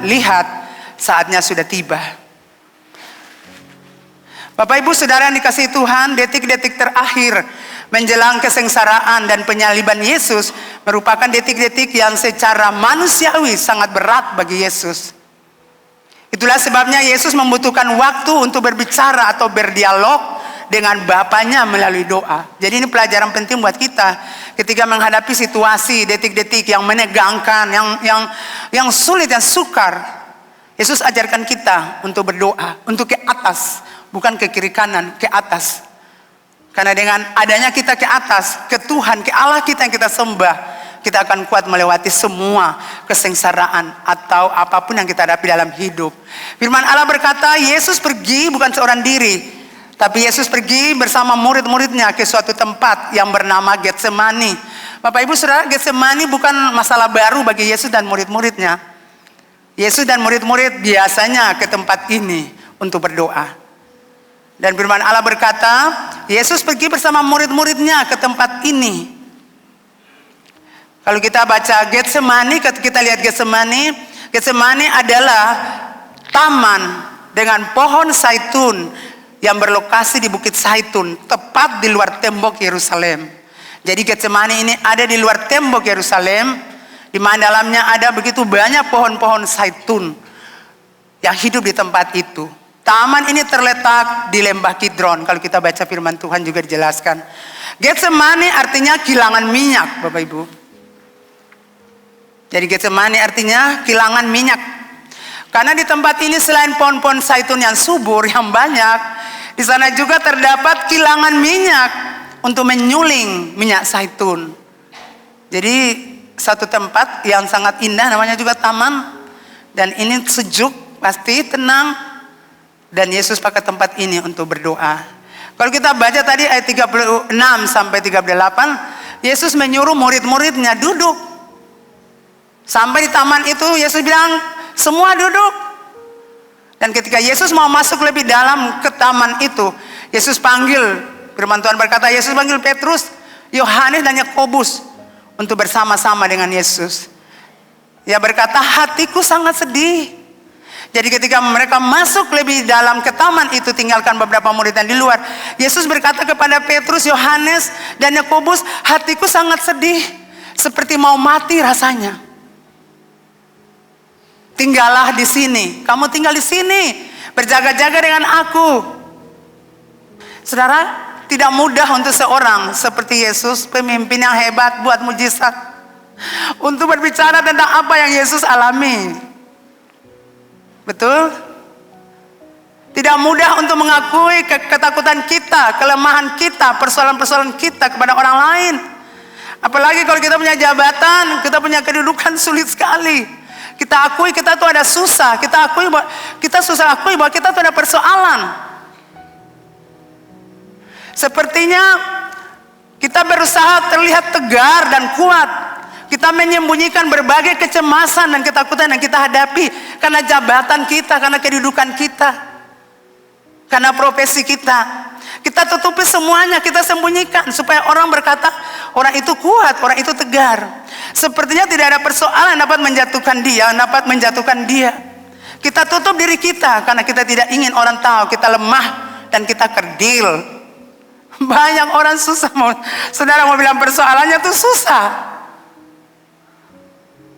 lihat saatnya sudah tiba. Bapak Ibu Saudara yang dikasihi Tuhan, detik-detik terakhir menjelang kesengsaraan dan penyaliban Yesus merupakan detik-detik yang secara manusiawi sangat berat bagi Yesus. Itulah sebabnya Yesus membutuhkan waktu untuk berbicara atau berdialog dengan Bapanya melalui doa. Jadi ini pelajaran penting buat kita ketika menghadapi situasi detik-detik yang menegangkan, yang sulit, yang sukar. Yesus ajarkan kita untuk berdoa, untuk ke atas, bukan ke kiri kanan, ke atas. Karena dengan adanya kita ke atas, ke Tuhan, ke Allah kita yang kita sembah, kita akan kuat melewati semua kesengsaraan atau apapun yang kita hadapi dalam hidup. Firman Allah berkata, Yesus pergi bukan seorang diri, tapi Yesus pergi bersama murid-muridnya ke suatu tempat yang bernama Getsemani. Bapak Ibu Saudara, Getsemani bukan masalah baru bagi Yesus dan murid-muridnya. Yesus dan murid-murid biasanya ke tempat ini untuk berdoa. Dan firman Allah berkata, Yesus pergi bersama murid-muridnya ke tempat ini. Kalau kita baca Getsemani, kita lihat Getsemani adalah taman dengan pohon zaitun yang berlokasi di Bukit Zaitun, tepat di luar tembok Yerusalem. Jadi Getsemani ini ada di luar tembok Yerusalem, di mana dalamnya ada begitu banyak pohon-pohon zaitun yang hidup di tempat itu. Taman ini terletak di lembah Kidron. Kalau kita baca firman Tuhan juga dijelaskan. Getsemani artinya kilangan minyak, Bapak Ibu. Jadi Getsemani artinya kilangan minyak. Karena di tempat ini selain pohon-pohon zaitun yang subur, yang banyak, di sana juga terdapat kilangan minyak untuk menyuling minyak zaitun. Jadi satu tempat yang sangat indah, namanya juga taman. Dan ini sejuk, pasti tenang. Dan Yesus pakai tempat ini untuk berdoa. Kalau kita baca tadi ayat 36 sampai 38, Yesus menyuruh murid-muridnya duduk. Sampai di taman itu Yesus bilang, semua duduk. Dan ketika Yesus mau masuk lebih dalam ke taman itu, Yesus panggil, firman Tuhan berkata, Yesus panggil Petrus, Yohanes dan Yakobus untuk bersama-sama dengan Yesus. Dia berkata, hatiku sangat sedih. Jadi ketika mereka masuk lebih dalam ke taman itu, tinggalkan beberapa murid yang di luar, Yesus berkata kepada Petrus, Yohanes dan Yakobus, hatiku sangat sedih, seperti mau mati rasanya. Tinggallah di sini, kamu tinggal di sini, berjaga-jaga dengan aku. Saudara, tidak mudah untuk seorang seperti Yesus, pemimpin yang hebat, buat mujizat, untuk berbicara tentang apa yang Yesus alami. Betul? Tidak mudah untuk mengakui ketakutan kita, kelemahan kita, persoalan-persoalan kita kepada orang lain. Apalagi kalau kita punya jabatan, kita punya kedudukan, sulit sekali. Kita akui kita tuh ada susah, kita susah akui bahwa kita tuh ada persoalan. Sepertinya kita berusaha terlihat tegar dan kuat. Kita menyembunyikan berbagai kecemasan dan ketakutan yang kita hadapi karena jabatan kita, karena kedudukan kita, karena profesi kita. Kita tutupi semuanya, kita sembunyikan supaya orang berkata, orang itu kuat, orang itu tegar. Sepertinya tidak ada persoalan dapat menjatuhkan dia, Kita tutup diri kita karena kita tidak ingin orang tahu kita lemah dan kita kerdil. Banyak orang susah, saudara mau bilang persoalannya tuh susah.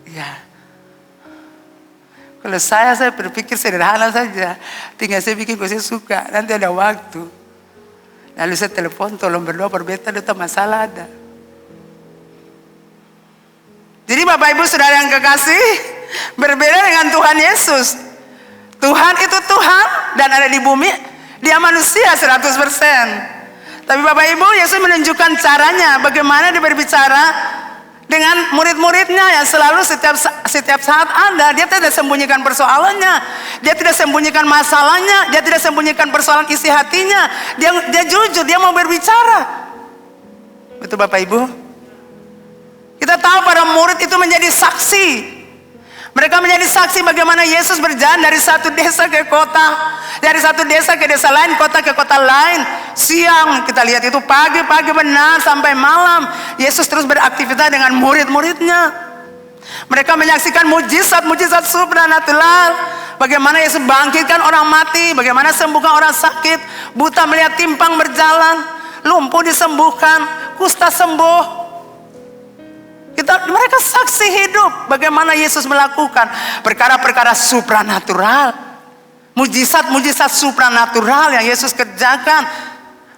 Ya, kalau saya berpikir sederhana saja, tinggal saya bikin saya suka, nanti ada waktu, lalu saya telepon, tolong berdoa perbeta, ada masalah ada. Jadi Bapak Ibu Saudara yang kekasih, berbeda dengan Tuhan Yesus. Tuhan itu Tuhan dan ada di bumi, dia manusia 100%. Tapi Bapak Ibu, Yesus menunjukkan caranya bagaimana dia berbicara dengan murid-muridnya yang selalu setiap saat ada. Dia tidak sembunyikan persoalannya, dia tidak sembunyikan masalahnya, dia tidak sembunyikan persoalan isi hatinya. Dia jujur, dia mau berbicara. Betul Bapak Ibu? Kita tahu para murid itu menjadi saksi. Mereka menjadi saksi bagaimana Yesus berjalan dari satu desa ke kota, dari satu desa ke desa lain, kota ke kota lain. Siang kita lihat itu, pagi benar sampai malam Yesus terus beraktivitas dengan murid-muridnya. Mereka menyaksikan mujizat-mujizat supranatural. Bagaimana Yesus bangkitkan orang mati, bagaimana sembuhkan orang sakit, buta melihat, timpang berjalan, lumpuh disembuhkan, kusta sembuh. Mereka saksi hidup bagaimana Yesus melakukan perkara-perkara supranatural. Mujizat-mujizat supranatural yang Yesus kerjakan.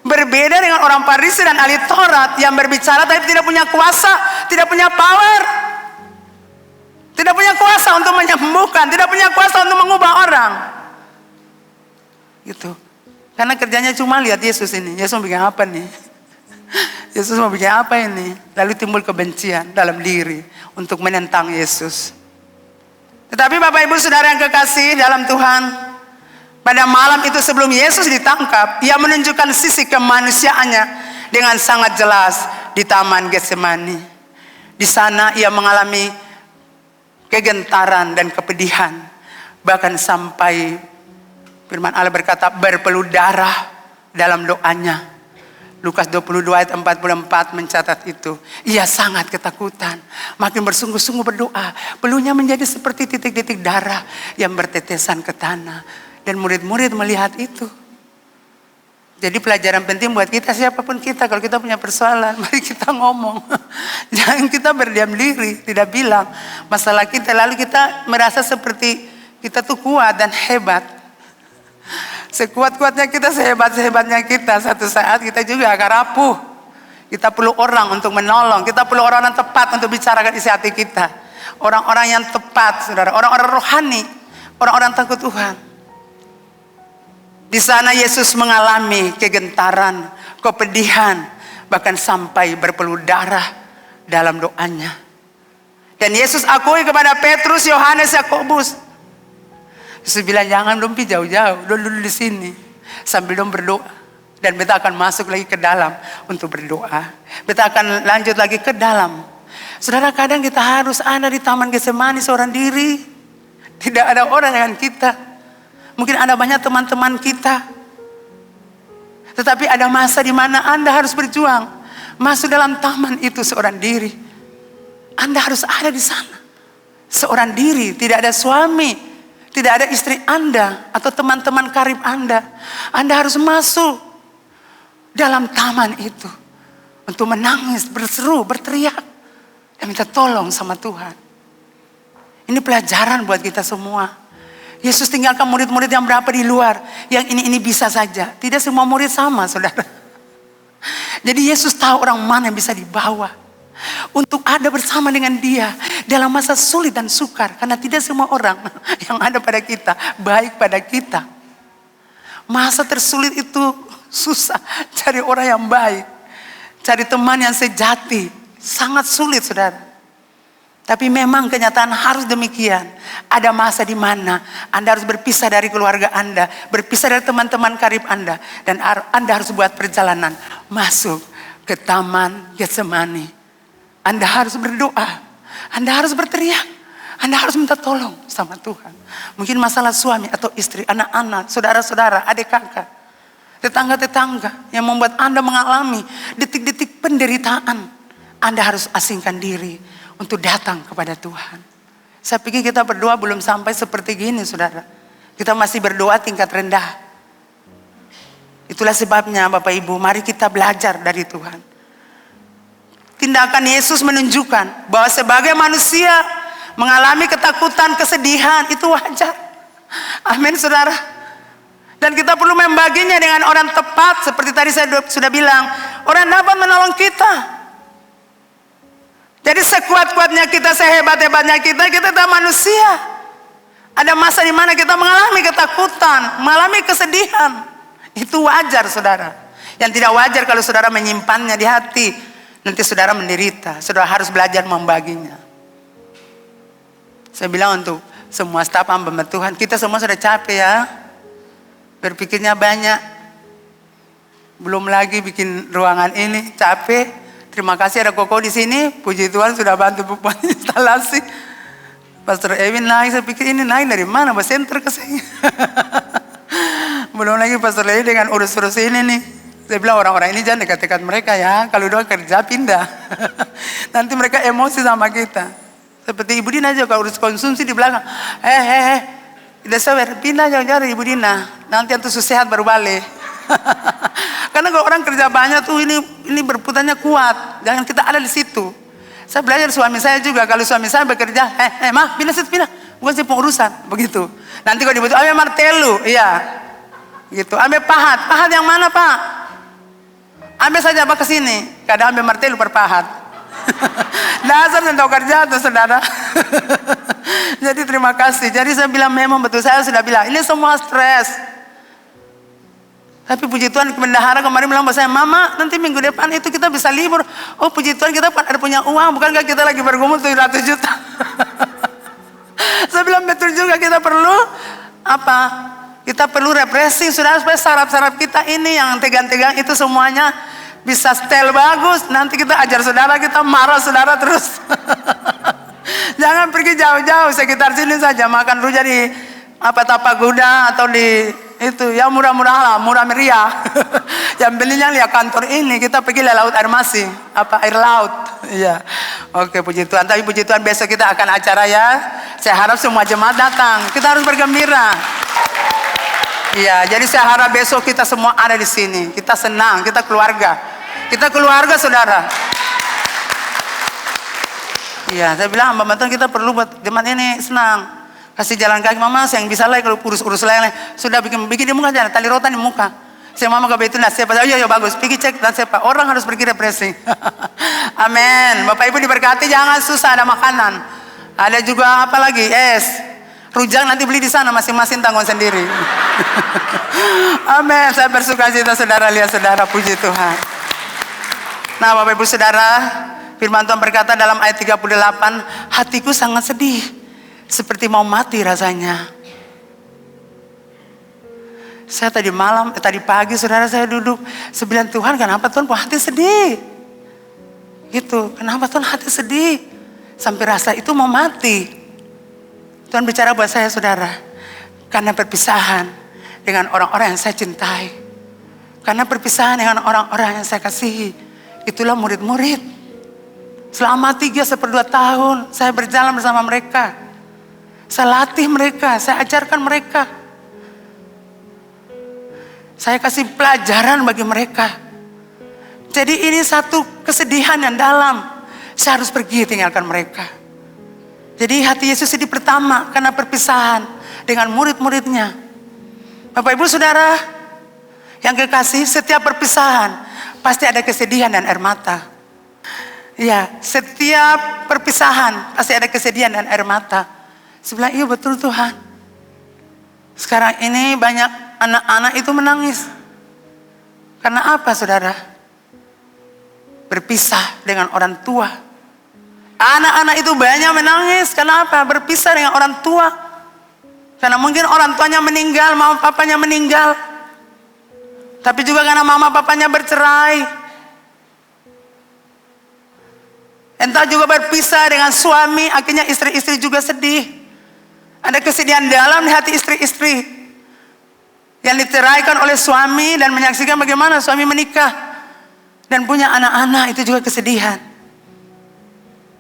Berbeda dengan orang Farisi dan ahli Taurat yang berbicara tapi tidak punya kuasa, tidak punya power. Tidak punya kuasa untuk menyembuhkan, tidak punya kuasa untuk mengubah orang. Gitu. Karena kerjanya cuma lihat Yesus ini. Yesus mau bikin apa nih? Yesus mau bikin apa ini? Lalu timbul kebencian dalam diri untuk menentang Yesus. Tetapi Bapak Ibu Saudara yang kekasih dalam Tuhan, pada malam itu sebelum Yesus ditangkap, Ia menunjukkan sisi kemanusiaannya dengan sangat jelas di Taman Getsemani. Di sana Ia mengalami kegentaran dan kepedihan, bahkan sampai firman Allah berkata berpeluh darah dalam doanya. Lukas 22 ayat 44 mencatat itu. Ia sangat ketakutan, makin bersungguh-sungguh berdoa. Peluhnya menjadi seperti titik-titik darah yang bertetesan ke tanah. Dan murid-murid melihat itu. Jadi pelajaran penting buat kita, siapapun kita, kalau kita punya persoalan, mari kita ngomong. Jangan kita berdiam diri, tidak bilang masalah kita, lalu kita merasa seperti kita tuh kuat dan hebat. Sekuat-kuatnya kita, sehebat-sehebatnya kita, satu saat kita juga akan rapuh. Kita perlu orang untuk menolong, kita perlu orang yang tepat untuk bicarakan isi hati kita. Orang-orang yang tepat, saudara, orang-orang rohani, orang-orang takut Tuhan. Di sana Yesus mengalami kegentaran, kepedihan, bahkan sampai berpeluh darah dalam doanya. Dan Yesus akui kepada Petrus, Yohanes, Yakobus. Yesus bilang, jangan dong pi jauh-jauh, dulu di sini sambil dong berdoa. Dan beta akan masuk lagi ke dalam untuk berdoa. Beta akan lanjut lagi ke dalam. Saudara, kadang kita harus ada di Taman Getsemani seorang diri. Tidak ada orang dengan kita. Mungkin ada banyak teman-teman kita. Tetapi ada masa di mana Anda harus berjuang. Masuk dalam taman itu seorang diri. Anda harus ada di sana. Seorang diri, tidak ada suami, tidak ada istri Anda atau teman-teman karib Anda. Anda harus masuk dalam taman itu untuk menangis, berseru, berteriak dan minta tolong sama Tuhan. Ini pelajaran buat kita semua. Yesus tinggalkan murid-murid yang berapa di luar, yang ini bisa saja. Tidak semua murid sama, saudara. Jadi Yesus tahu orang mana yang bisa dibawa untuk ada bersama dengan dia dalam masa sulit dan sukar. Karena tidak semua orang yang ada pada kita baik pada kita. Masa tersulit itu susah cari orang yang baik, cari teman yang sejati, sangat sulit, saudara. Tapi memang kenyataan harus demikian. Ada masa di mana Anda harus berpisah dari keluarga Anda, berpisah dari teman-teman karib Anda, dan Anda harus buat perjalanan masuk ke Taman Getsemani. Anda harus berdoa, Anda harus berteriak, Anda harus minta tolong sama Tuhan. Mungkin masalah suami atau istri, anak-anak, saudara-saudara, adik kakak, tetangga-tetangga yang membuat Anda mengalami detik-detik penderitaan. Anda harus asingkan diri untuk datang kepada Tuhan. Saya pikir kita berdoa belum sampai seperti gini, saudara. Kita masih berdoa tingkat rendah. Itulah sebabnya Bapak Ibu, mari kita belajar dari Tuhan. Tindakan Yesus menunjukkan bahwa sebagai manusia mengalami ketakutan, kesedihan, itu wajar. Amin, saudara. Dan kita perlu membaginya dengan orang tepat. Seperti tadi saya sudah bilang, orang dapat menolong kita. Jadi sekuat-kuatnya kita, sehebat-hebatnya kita tetap manusia. Ada masa di mana kita mengalami ketakutan, mengalami kesedihan. Itu wajar, saudara. Yang tidak wajar kalau saudara menyimpannya di hati, nanti saudara menderita. Saudara harus belajar membaginya. Saya bilang untuk semua staf hamba Tuhan, kita semua sudah capek ya. Berpikirnya banyak. Belum lagi bikin ruangan ini, capek. Terima kasih ada Koko di sini. Puji Tuhan sudah bantu buat instalasi. Pastor Ewin naik, saya pikir ini naik dari mana? Bahas center ke sini. Belum lagi Pastor Ewin dengan urus-urus ini nih. Saya bilang orang-orang ini jangan dekat-dekat mereka ya. Kalau udah kerja pindah. Nanti mereka emosi sama kita. Seperti Ibu Dina juga urus konsumsi di belakang. Udah sawer, pindah jauh-jauh Ibu Dina. Nanti antum sehat baru balik. Karena kalau orang kerja banyak tuh ini berputarnya kuat. Jangan kita ada di situ. Saya belajar suami saya juga. Kalau suami saya bekerja, mah pindah situ pindah. Bukan sih pengurusan, begitu. Nanti kalau dibutuh, ambil martelu, iya. Gitu, ambil pahat. Pahat yang mana Pak? Ambil saja Pak ke sini. Kadang ambil martelu per pahat. Dasar tentang kerja tuh saudara. Jadi terima kasih. Jadi saya bilang memang betul, saya sudah bilang ini semua stres. Tapi puji Tuhan bendahara kemarin bilang sama saya, Mama nanti minggu depan itu kita bisa libur. Oh puji Tuhan kita ada punya uang, bukankah kita lagi bergumul 700 juta. Saya bilang betul juga, kita perlu apa? Kita perlu refreshing saudara, supaya saraf-saraf kita ini yang tegang-tegang itu semuanya bisa setel bagus. Nanti kita ajar saudara, kita marah saudara terus. Jangan pergi jauh-jauh, sekitar sini saja makan dulu jadi tapak kuda atau di itu ya murah-murah lah, murah meriah. Yang belinya lihat kantor ini, kita pergi ke laut air masing, air laut. Iya. Oke, puji Tuhan. Tapi puji Tuhan besok kita akan acara ya. Saya harap semua jemaat datang. Kita harus bergembira. Iya, jadi saya harap besok kita semua ada di sini. Kita senang, kita keluarga. Kita keluarga saudara. Iya, saya bilang Mbak Tuhan kita perlu buat jemaat ini senang. Kasih jalan kaki Mama, yang bisa lah kalau urus-urus lain. Sudah bikin di muka aja, tali rotan di muka. Saya Mama ke itu nasihat. Oh iya bagus, pergi cek dan siapa. Orang harus pergi refreshing. Amin. Bapak Ibu diberkati, jangan susah ada makanan. Ada juga apa lagi? Es. Rujak nanti beli di sana, masing-masing tanggung sendiri. Amin. Saya bersuka cita saudara, lihat saudara, puji Tuhan. Nah Bapak Ibu saudara, firman Tuhan berkata dalam ayat 38, hatiku sangat sedih, seperti mau mati rasanya. Saya tadi pagi saudara saya duduk, saya bilang Tuhan kenapa Tuhan hati sedih? Gitu, kenapa Tuhan hati sedih? Sampai rasa itu mau mati. Tuhan bicara buat saya saudara, karena perpisahan dengan orang-orang yang saya cintai. Karena perpisahan dengan orang-orang yang saya kasihi. Itulah murid-murid. Selama 3-2 tahun saya berjalan bersama mereka. Saya latih mereka, saya ajarkan mereka. Saya kasih pelajaran bagi mereka. Jadi ini satu kesedihan yang dalam. Saya harus pergi tinggalkan mereka. Jadi hati Yesus sedih pertama karena perpisahan dengan murid-muridnya. Bapak Ibu Saudara yang kekasih, setiap perpisahan pasti ada kesedihan dan air mata. Ya, setiap perpisahan pasti ada kesedihan dan air mata. Sebelah iya betul Tuhan. Sekarang ini banyak anak-anak itu menangis. Karena apa saudara? Berpisah dengan orang tua. Anak-anak itu banyak menangis. Karena apa? Berpisah dengan orang tua. Karena mungkin orang tuanya meninggal, mama papanya meninggal. Tapi juga karena mama papanya bercerai. Entah juga berpisah dengan suami, akhirnya istri-istri juga sedih. Ada kesedihan dalam di hati istri-istri yang diceraikan oleh suami dan menyaksikan bagaimana suami menikah dan punya anak-anak, itu juga kesedihan.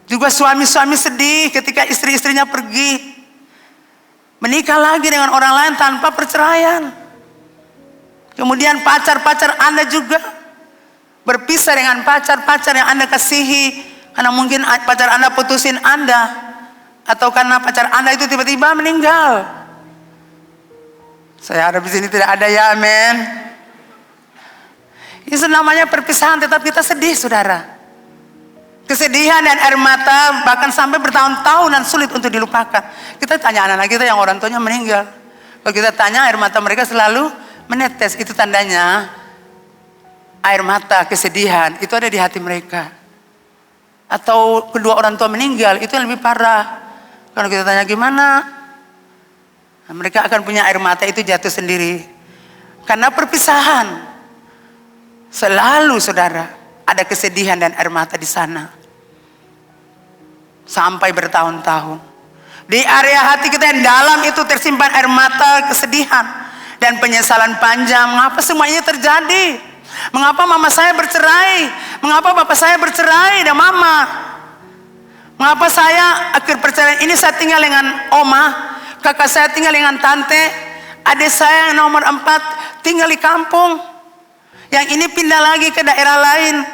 Juga suami-suami sedih ketika istri-istrinya pergi menikah lagi dengan orang lain tanpa perceraian. Kemudian pacar-pacar Anda juga berpisah dengan pacar-pacar yang Anda kasihi karena mungkin pacar Anda putusin Anda. Atau karena pacar Anda itu tiba-tiba meninggal. Saya harap di sini tidak ada ya, amin. Itu namanya perpisahan, tetap kita sedih, saudara. Kesedihan dan air mata bahkan sampai bertahun-tahun dan sulit untuk dilupakan. Kita tanya anak-anak kita yang orang tuanya meninggal. Kalau kita tanya, air mata mereka selalu menetes. Itu tandanya air mata, kesedihan itu ada di hati mereka. Atau kedua orang tua meninggal, itu yang lebih parah. Kalau kita tanya gimana, mereka akan punya air mata itu jatuh sendiri. Karena perpisahan. Selalu saudara, ada kesedihan dan air mata di sana. Sampai bertahun-tahun. Di area hati kita yang dalam itu tersimpan air mata, kesedihan. Dan penyesalan panjang. Mengapa semua ini terjadi? Mengapa mama saya bercerai? Mengapa bapak saya bercerai dan mama? Mengapa saya akhir perceraian ini saya tinggal dengan oma, kakak saya tinggal dengan tante, adik saya yang nomor 4 tinggal di kampung, yang ini pindah lagi ke daerah lain.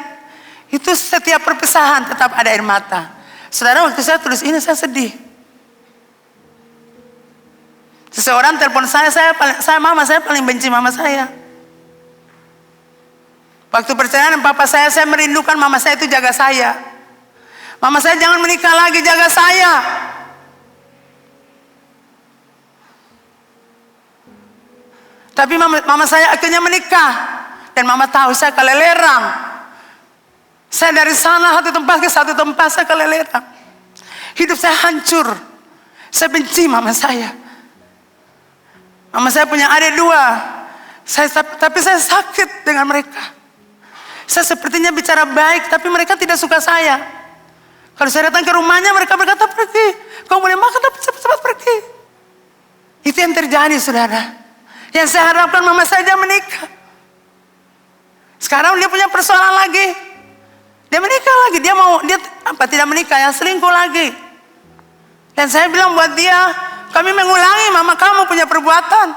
Itu setiap perpisahan tetap ada air mata. Saudara, waktu saya tulis ini saya sedih. Seseorang telepon saya paling benci mama saya. Waktu perceraian papa saya merindukan mama saya itu jaga saya. Mama saya jangan menikah lagi, jaga saya. Tapi mama saya akhirnya menikah. Dan mama tahu saya kelelerang. Saya dari sana satu tempat ke satu tempat saya kelelerang. Hidup saya hancur. Saya benci mama saya. Mama saya punya adik 2. Tapi saya sakit dengan mereka. Saya sepertinya bicara baik, tapi mereka tidak suka saya. Kalau saya datang ke rumahnya, mereka berkata pergi. Kau boleh makan tapi cepat-cepat pergi. Itu yang terjadi, saudara. Yang saya harapkan mama saya menikah. Sekarang dia punya persoalan lagi. Dia menikah lagi. Dia tidak menikah, ya selingkuh lagi. Dan saya bilang buat dia, kami mengulangi mama kamu punya perbuatan.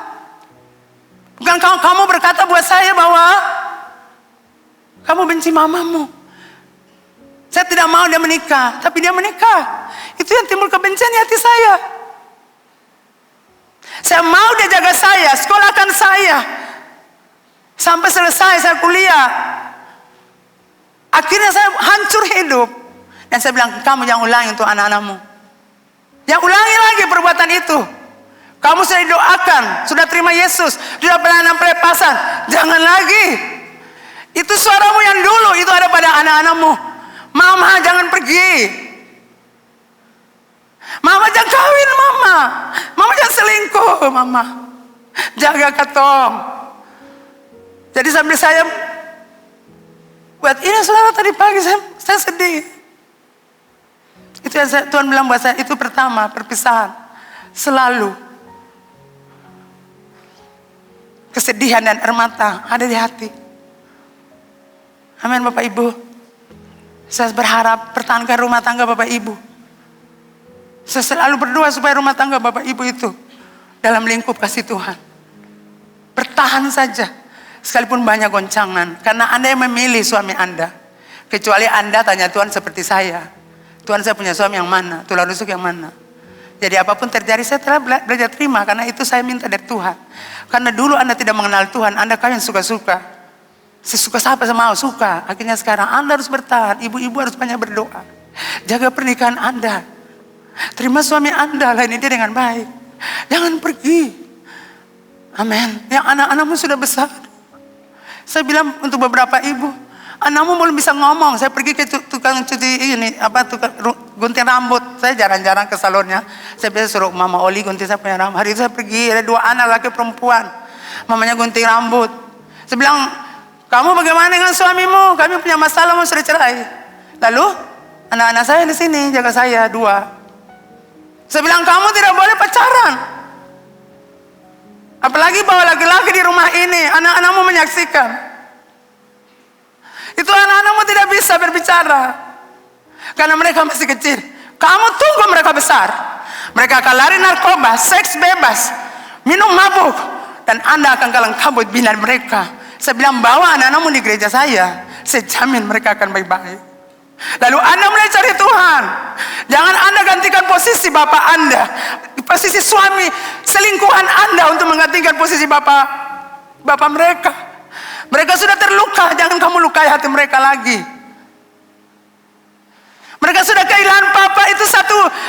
Bukan kamu berkata buat saya bahwa kamu benci mamamu. Saya tidak mau dia menikah, tapi dia menikah. Itu yang timbul kebencian di hati saya. Saya mau dia jaga saya, sekolahkan saya. Sampai selesai saya kuliah. Akhirnya saya hancur hidup. Dan saya bilang, kamu jangan ulangi untuk anak-anakmu. Jangan ulangi lagi perbuatan itu. Kamu sudah didoakan, sudah terima Yesus, sudah pelayanan pelepasan. Jangan lagi. Itu suaramu yang dulu, itu ada pada anak-anakmu. Mama jangan pergi. Mama jangan kawin, mama. Mama jangan selingkuh, mama. Jaga katong. Jadi sambil saya buat ini, saudara, tadi pagi saya sedih. Itu yang Tuhan bilang buat saya, itu pertama perpisahan. Selalu kesedihan dan air mata ada di hati. Amin, Bapak Ibu. Saya berharap pertahankan rumah tangga Bapak Ibu. Saya selalu berdoa supaya rumah tangga Bapak Ibu itu dalam lingkup kasih Tuhan. Bertahan saja. Sekalipun banyak goncangan. Karena Anda yang memilih suami Anda. Kecuali Anda tanya Tuhan seperti saya. Tuhan, saya punya suami yang mana? Tulang rusuk yang mana? Jadi apapun terjadi saya telah belajar terima. Karena itu saya minta dari Tuhan. Karena dulu Anda tidak mengenal Tuhan. Anda kawin suka-suka. Sesuka siapa sama mau suka. Akhirnya sekarang Anda harus bertahan. Ibu-ibu harus banyak berdoa. Jaga pernikahan Anda. Terima suami Anda, lain dia dengan baik. Jangan pergi. Amin. Yang anak-anakmu sudah besar. Saya bilang untuk beberapa ibu, anakmu belum bisa ngomong. Saya pergi ke tukang cuci ini, tukang gunting rambut. Saya jarang-jarang ke salonnya. Saya biasa suruh Mama Oli gunting saya punya rambut. Hari itu saya pergi, ada 2 anak laki perempuan. Mamanya gunting rambut. Saya bilang, kamu bagaimana dengan suamimu? Kami punya masalah, mau sudah cerai. Lalu anak-anak saya di sini jaga saya 2. Saya bilang, kamu tidak boleh pacaran. Apalagi bawa laki-laki di rumah ini. Anak-anakmu menyaksikan. Itu anak-anakmu tidak bisa berbicara. Karena mereka masih kecil. Kamu tunggu mereka besar. Mereka akan lari narkoba, seks bebas, minum mabuk. Dan Anda akan kalang kabut bina mereka. Saya bilang, bawa anak-anakmu di gereja saya jamin mereka akan baik-baik. Lalu Anda mulai cari Tuhan. Jangan Anda gantikan posisi bapak Anda, posisi suami selingkuhan Anda untuk menggantikan posisi bapak mereka. Mereka sudah terluka, jangan kamu lukai hati mereka lagi. Mereka sudah kehilangan papa, itu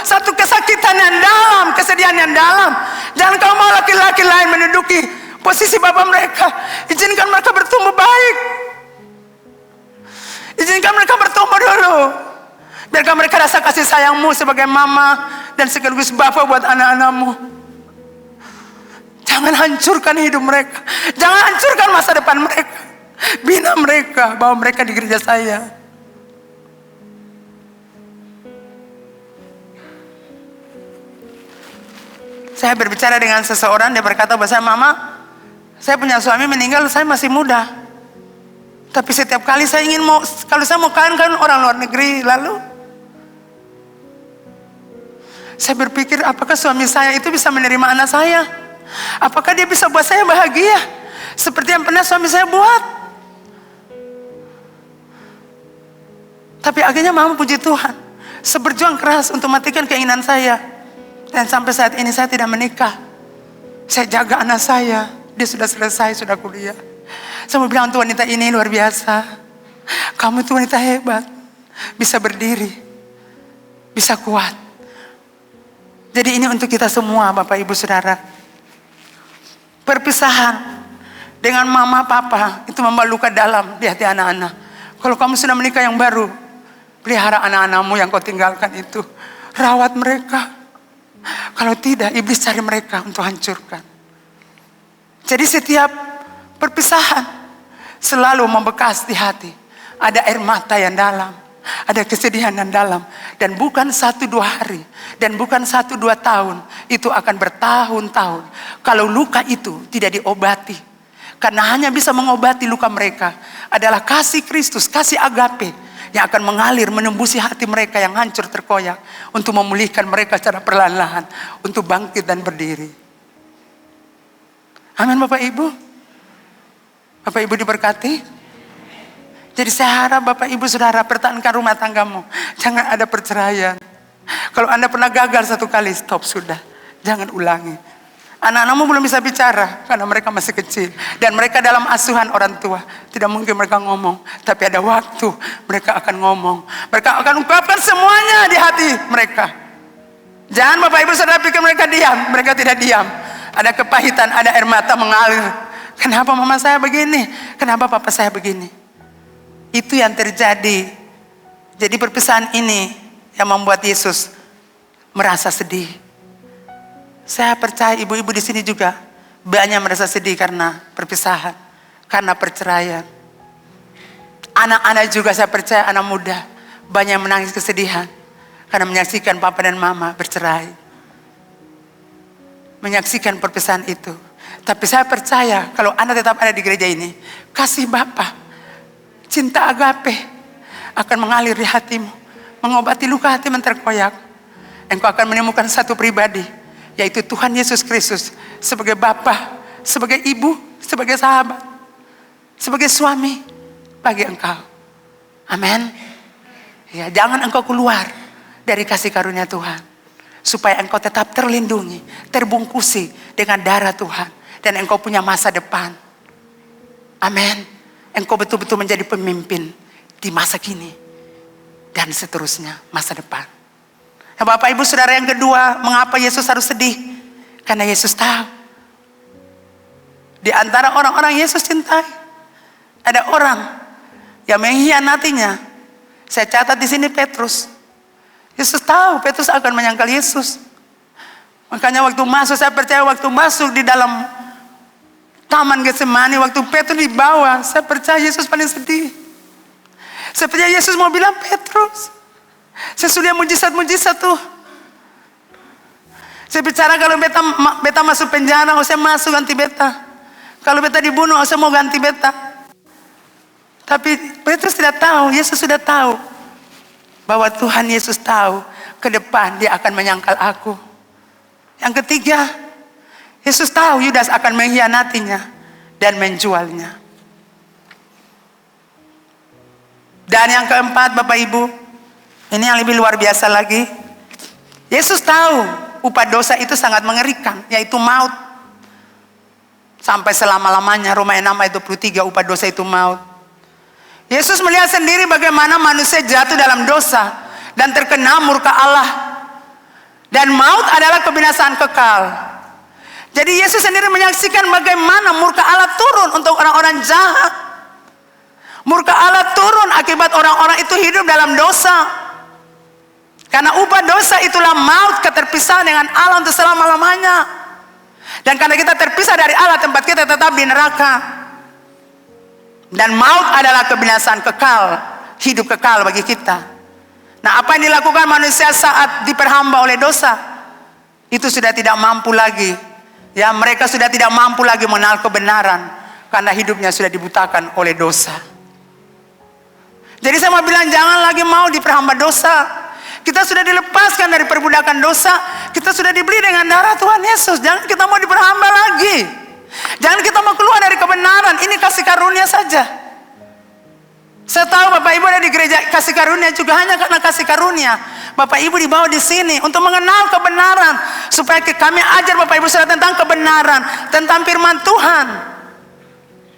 satu kesakitan yang dalam, kesedihan yang dalam. Jangan kamu mau laki-laki lain menduduki posisi bapak mereka. Izinkan mereka bertumbuh baik. Izinkan mereka bertumbuh dulu. Biarkan mereka rasa kasih sayangmu sebagai mama dan sekaligus bapak buat anak-anakmu. Jangan hancurkan hidup mereka. Jangan hancurkan masa depan mereka. Bina mereka, bawa mereka di gereja saya. Saya berbicara dengan seseorang, dia berkata bahwa saya, Mama, saya punya suami meninggal, saya masih muda. Tapi setiap kali saya ingin kalau saya mau kawin kan orang luar negeri, lalu Saya berpikir, apakah suami saya itu bisa menerima anak saya? Apakah dia bisa buat saya bahagia seperti yang pernah suami saya buat? Tapi akhirnya mama, puji Tuhan, seberjuang keras untuk matikan keinginan saya. Dan sampai saat ini saya tidak menikah. Saya jaga anak saya. Dia sudah selesai, sudah kuliah. Saya mau bilang untuk wanita ini luar biasa. Kamu itu wanita hebat. Bisa berdiri. Bisa kuat. Jadi ini untuk kita semua, Bapak Ibu Saudara. Perpisahan dengan mama papa itu membawa luka dalam di hati anak-anak. Kalau kamu sudah menikah yang baru, pelihara anak-anakmu yang kau tinggalkan itu. Rawat mereka. Kalau tidak, iblis cari mereka untuk hancurkan. Jadi setiap perpisahan selalu membekas di hati. Ada air mata yang dalam, ada kesedihan yang dalam. Dan bukan 1-2 hari, dan bukan 1-2 tahun. Itu akan bertahun-tahun. Kalau luka itu tidak diobati. Karena hanya bisa mengobati luka mereka adalah kasih Kristus, kasih agape, yang akan mengalir menembusi hati mereka yang hancur terkoyak, untuk memulihkan mereka secara perlahan-lahan, untuk bangkit dan berdiri. Amin Bapak Ibu. Bapak Ibu diberkati. Jadi saya harap Bapak Ibu Saudara pertahankan rumah tanggamu. Jangan ada perceraian. Kalau Anda pernah gagal 1 kali, stop sudah. Jangan ulangi. Anak-anakmu belum bisa bicara karena mereka masih kecil. Dan mereka dalam asuhan orang tua. Tidak mungkin mereka ngomong. Tapi ada waktu mereka akan ngomong. Mereka akan ungkapkan semuanya di hati mereka. Jangan Bapak Ibu Saudara pikir mereka diam. Mereka tidak diam. Ada kepahitan, ada air mata mengalir. Kenapa mama saya begini? Kenapa papa saya begini? Itu yang terjadi. Jadi perpisahan ini yang membuat Yesus merasa sedih. Saya percaya ibu-ibu di sini juga banyak merasa sedih karena perpisahan, karena perceraian. Anak-anak juga saya percaya, anak muda banyak menangis kesedihan karena menyaksikan papa dan mama bercerai, menyaksikan perpisahan itu. Tapi saya percaya kalau Anda tetap ada di gereja ini, kasih Bapa, cinta agape akan mengalir di hatimu, mengobati luka hati yang terkoyak. Engkau akan menemukan satu pribadi, yaitu Tuhan Yesus Kristus, sebagai Bapa, sebagai ibu, sebagai sahabat, sebagai suami bagi engkau. Amin. Ya, jangan engkau keluar dari kasih karunia Tuhan, supaya engkau tetap terlindungi, terbungkusi dengan darah Tuhan, dan engkau punya masa depan. Amin. Engkau betul-betul menjadi pemimpin di masa kini dan seterusnya masa depan. Nah, Bapak Ibu Saudara, yang kedua, mengapa Yesus harus sedih? Karena Yesus tahu di antara orang-orang Yesus cintai ada orang yang mengkhianatinya. Saya catat di sini Petrus. Yesus tahu Petrus akan menyangkal Yesus. Makanya waktu masuk, saya percaya waktu masuk di dalam Taman Getsemani, waktu Petrus dibawa, saya percaya Yesus paling sedih. Saya percaya Yesus mau bilang, Petrus, sesudah mujizat-mujizat tuh. Saya bicara kalau beta masuk penjara, saya masuk ganti beta. Kalau beta dibunuh, saya mau ganti beta. Tapi Petrus tidak tahu, Yesus sudah tahu bahwa Tuhan Yesus tahu ke depan dia akan menyangkal aku. Yang ketiga, Yesus tahu Yudas akan mengkhianatinya dan menjualnya. Dan yang keempat, Bapak Ibu, ini yang lebih luar biasa lagi. Yesus tahu upah dosa itu sangat mengerikan, yaitu maut. Sampai selama-lamanya, Roma 6 ayat 23, upah dosa itu maut. Yesus melihat sendiri bagaimana manusia jatuh dalam dosa dan terkena murka Allah. Dan maut adalah kebinasaan kekal. Jadi Yesus sendiri menyaksikan bagaimana murka Allah turun untuk orang-orang jahat. Murka Allah turun akibat orang-orang itu hidup dalam dosa. Karena upah dosa itulah maut, keterpisahan dengan Allah untuk selama-lamanya. Dan karena kita terpisah dari Allah, tempat kita tetap di neraka. Dan maut adalah kebinasaan kekal, hidup kekal bagi kita. Nah, apa yang dilakukan manusia saat diperhamba oleh dosa? Itu sudah tidak mampu lagi. Ya, mereka sudah tidak mampu lagi mengenal kebenaran karena hidupnya sudah dibutakan oleh dosa. Jadi saya mau bilang, jangan lagi mau diperhamba dosa. Kita sudah dilepaskan dari perbudakan dosa. Kita sudah dibeli dengan darah Tuhan Yesus. Jangan kita mau diperhamba lagi. Jangan kita mau keluar dari kebenaran. Ini kasih karunia saja. Saya tahu Bapak Ibu ada di gereja kasih karunia juga hanya karena kasih karunia. Bapak Ibu dibawa di sini untuk mengenal kebenaran. Supaya kami ajar Bapak Ibu saudara tentang kebenaran. Tentang firman Tuhan.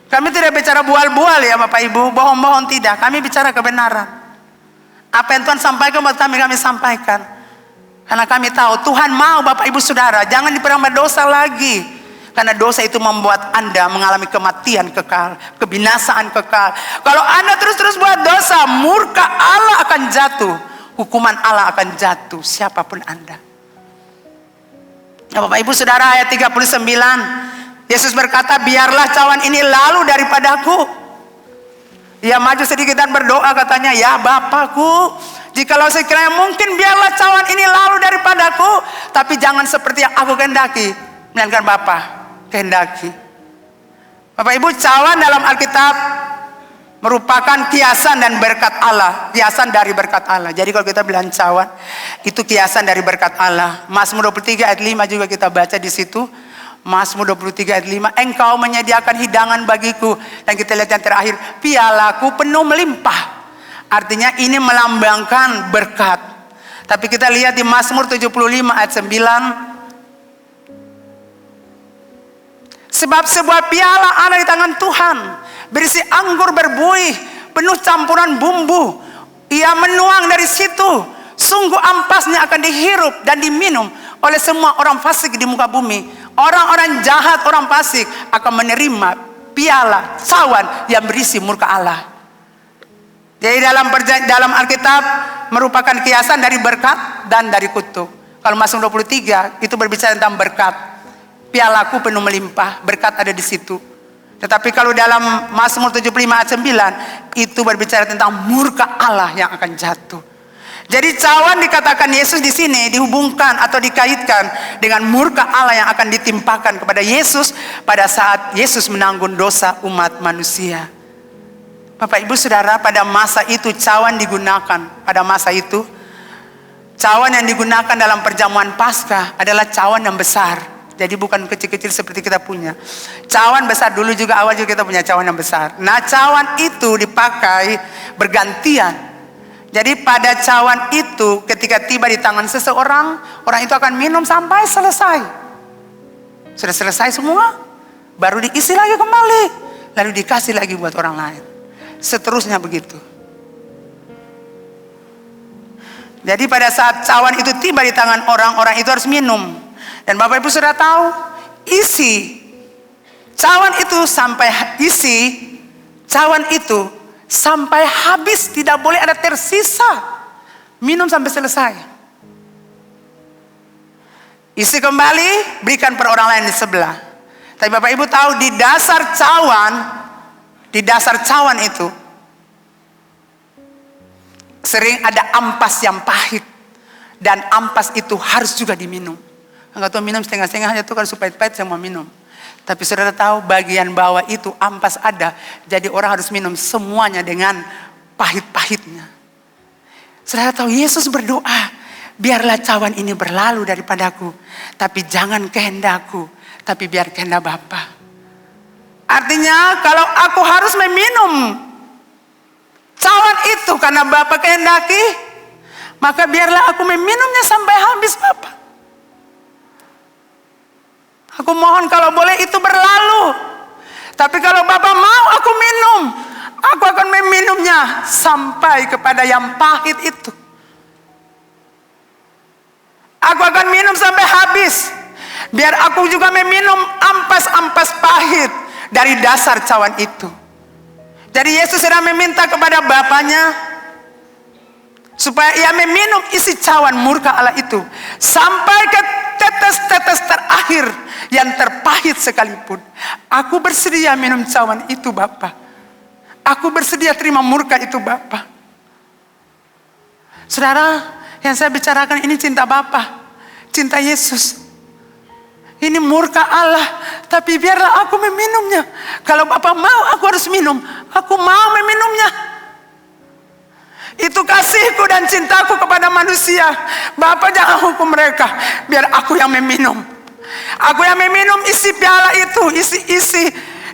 Kami tidak bicara bual-bual ya Bapak Ibu. Bohong-bohong tidak. Kami bicara kebenaran. Apa yang Tuhan sampaikan buat kami sampaikan. Karena kami tahu Tuhan mau Bapak Ibu saudara jangan diperhamba dosa lagi. Karena dosa itu membuat Anda mengalami kematian kekal, kebinasaan kekal. Kalau Anda terus-terus buat dosa, murka Allah akan jatuh. Hukuman Allah akan jatuh siapapun Anda. Nah, Bapak Ibu saudara ayat 39. Yesus berkata, biarlah cawan ini lalu daripadaku. Ia maju sedikit dan berdoa katanya, ya Bapakku, jikalau sekiranya mungkin biarlah cawan ini lalu daripadaku. Tapi jangan seperti yang aku kehendaki, melainkan Bapa kehendaki. Bapak Ibu, cawan dalam Alkitab merupakan kiasan dan berkat Allah. Kiasan dari berkat Allah. Jadi kalau kita bilang cawan, itu kiasan dari berkat Allah. Mazmur 23 ayat 5 juga kita baca di situ. Mazmur 23 ayat 5, engkau menyediakan hidangan bagiku. Dan kita lihat yang terakhir, pialaku penuh melimpah. Artinya ini melambangkan berkat. Tapi kita lihat di Mazmur 75 ayat 9. Sebab sebuah piala ada di tangan Tuhan, berisi anggur berbuih, penuh campuran bumbu. Ia menuang dari situ, sungguh ampasnya akan dihirup dan diminum oleh semua orang fasik di muka bumi. Orang-orang jahat, orang fasik akan menerima piala cawan yang berisi murka Allah. Jadi dalam Alkitab merupakan kiasan dari berkat dan dari kutuk. Kalau Mazmur 23 itu berbicara tentang berkat. Pialaku penuh melimpah, berkat ada di situ. Tetapi kalau dalam Mazmur 75 ayat 9 itu berbicara tentang murka Allah yang akan jatuh. Jadi cawan dikatakan Yesus di sini dihubungkan atau dikaitkan dengan murka Allah yang akan ditimpakan kepada Yesus pada saat Yesus menanggung dosa umat manusia. Bapak Ibu Saudara, pada masa itu cawan digunakan. Pada masa itu cawan yang digunakan dalam perjamuan Paskah adalah cawan yang besar. Jadi bukan kecil-kecil seperti kita punya. Cawan besar dulu juga awal juga kita punya cawan yang besar. Nah, cawan itu dipakai bergantian. Jadi pada cawan itu ketika tiba di tangan seseorang, orang itu akan minum sampai selesai. Sudah selesai semua, baru diisi lagi kembali, lalu dikasih lagi buat orang lain. Seterusnya begitu. Jadi pada saat cawan itu tiba di tangan orang, orang itu harus minum. Dan Bapak Ibu sudah tahu, isi cawan itu sampai habis, tidak boleh ada tersisa. Minum sampai selesai. Isi kembali, berikan per orang lain di sebelah. Tapi Bapak Ibu tahu di dasar cawan itu sering ada ampas yang pahit. Dan ampas itu harus juga diminum. Enggak tahu minum setengah-setengah aja tuh kalau supaya pahit saya mau minum. Tapi saudara tahu bagian bawah itu ampas ada. Jadi orang harus minum semuanya dengan pahit-pahitnya. Saudara tahu Yesus berdoa, biarlah cawan ini berlalu daripadaku. Tapi jangan kehendakku, tapi biar kehendak Bapa. Artinya kalau aku harus meminum cawan itu karena Bapa kehendaki, maka biarlah aku meminumnya sampai habis Bapa. Aku mohon kalau boleh itu berlalu. Tapi kalau Bapa mau aku minum, aku akan meminumnya sampai kepada yang pahit itu. Aku akan minum sampai habis. Biar aku juga meminum ampas-ampas pahit dari dasar cawan itu. Jadi Yesus sedang meminta kepada Bapanya supaya ia meminum isi cawan murka Allah itu sampai ke tetes-tetes terakhir yang terpahit sekalipun. Aku bersedia minum cawan itu Bapa. Aku bersedia terima murka itu Bapa. Saudara, yang saya bicarakan ini cinta Bapa, cinta Yesus. Ini murka Allah, tapi biarlah aku meminumnya. Kalau Bapa mau aku harus minum, aku mau meminumnya. Itu kasihku dan cintaku kepada manusia. Bapa, jangan hukum mereka, biar aku yang meminum. Aku yang meminum isi piala itu, isi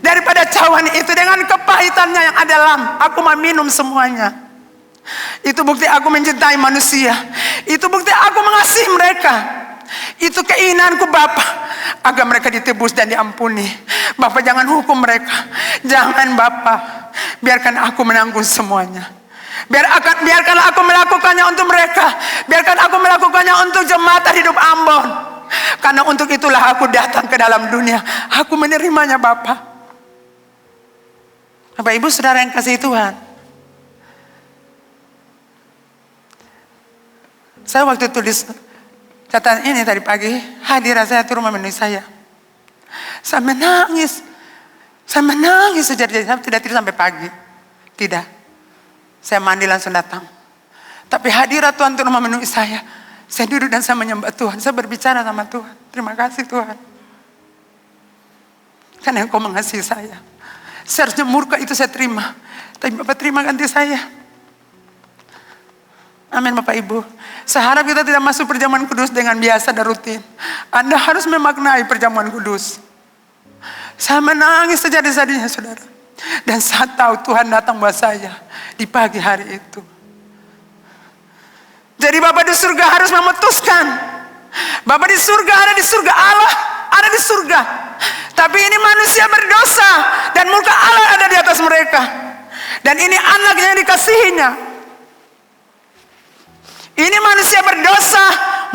daripada cawan itu dengan kepahitannya yang ada dalam. Aku meminum semuanya. Itu bukti aku mencintai manusia. Itu bukti aku mengasihi mereka. Itu keinginanku Bapa, agar mereka ditebus dan diampuni. Bapa, jangan hukum mereka. Jangan Bapa, biarkan aku menanggung semuanya. Biarkanlah aku melakukannya untuk mereka. Biarkan aku melakukannya untuk jemaat hidup Ambon. Karena untuk itulah aku datang ke dalam dunia. Aku menerimanya Bapa. Bapak Ibu Saudara yang kasih Tuhan, saya waktu tulis catatan ini tadi pagi, hadirat saya turun memenuhi saya. Saya menangis sejak saya tidak tidur sampai pagi. Tidak, saya mandi langsung datang. Tapi hadirat Tuhan turun memenuhi saya. Saya duduk dan saya menyembah Tuhan. Saya berbicara sama Tuhan. Terima kasih Tuhan, karena Engkau mengasihi saya. Seharusnya murka itu saya terima, tapi Bapak terima ganti saya. Amin Bapak Ibu. Saya harap kita tidak masuk perjamuan kudus dengan biasa dan rutin. Anda harus memaknai perjamuan kudus. Saya menangis sejadi-jadinya saudara. Dan saya tahu Tuhan datang buat saya di pagi hari itu. Jadi Bapak di surga harus memutuskan. Bapak di surga ada di surga, Allah ada di surga. Tapi ini manusia berdosa dan murka Allah ada di atas mereka. Dan ini anaknya yang dikasihinya. Ini manusia berdosa,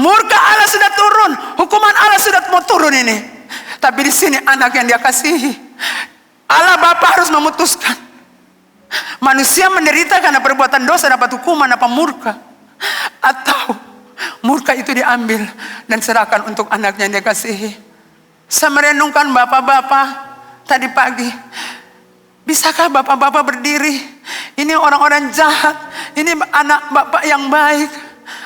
murka Allah sudah turun, hukuman Allah sudah mau turun ini. Tapi di sini anak yang dia kasihi. Allah Bapa harus memutuskan. Manusia menderita karena perbuatan dosa dapat hukuman apa murka, atau murka itu diambil dan serahkan untuk anaknya yang dia kasihi. Saya merenungkan bapak-bapak tadi pagi. Bisakah bapak-bapak berdiri? Ini orang-orang jahat. Ini anak bapak yang baik.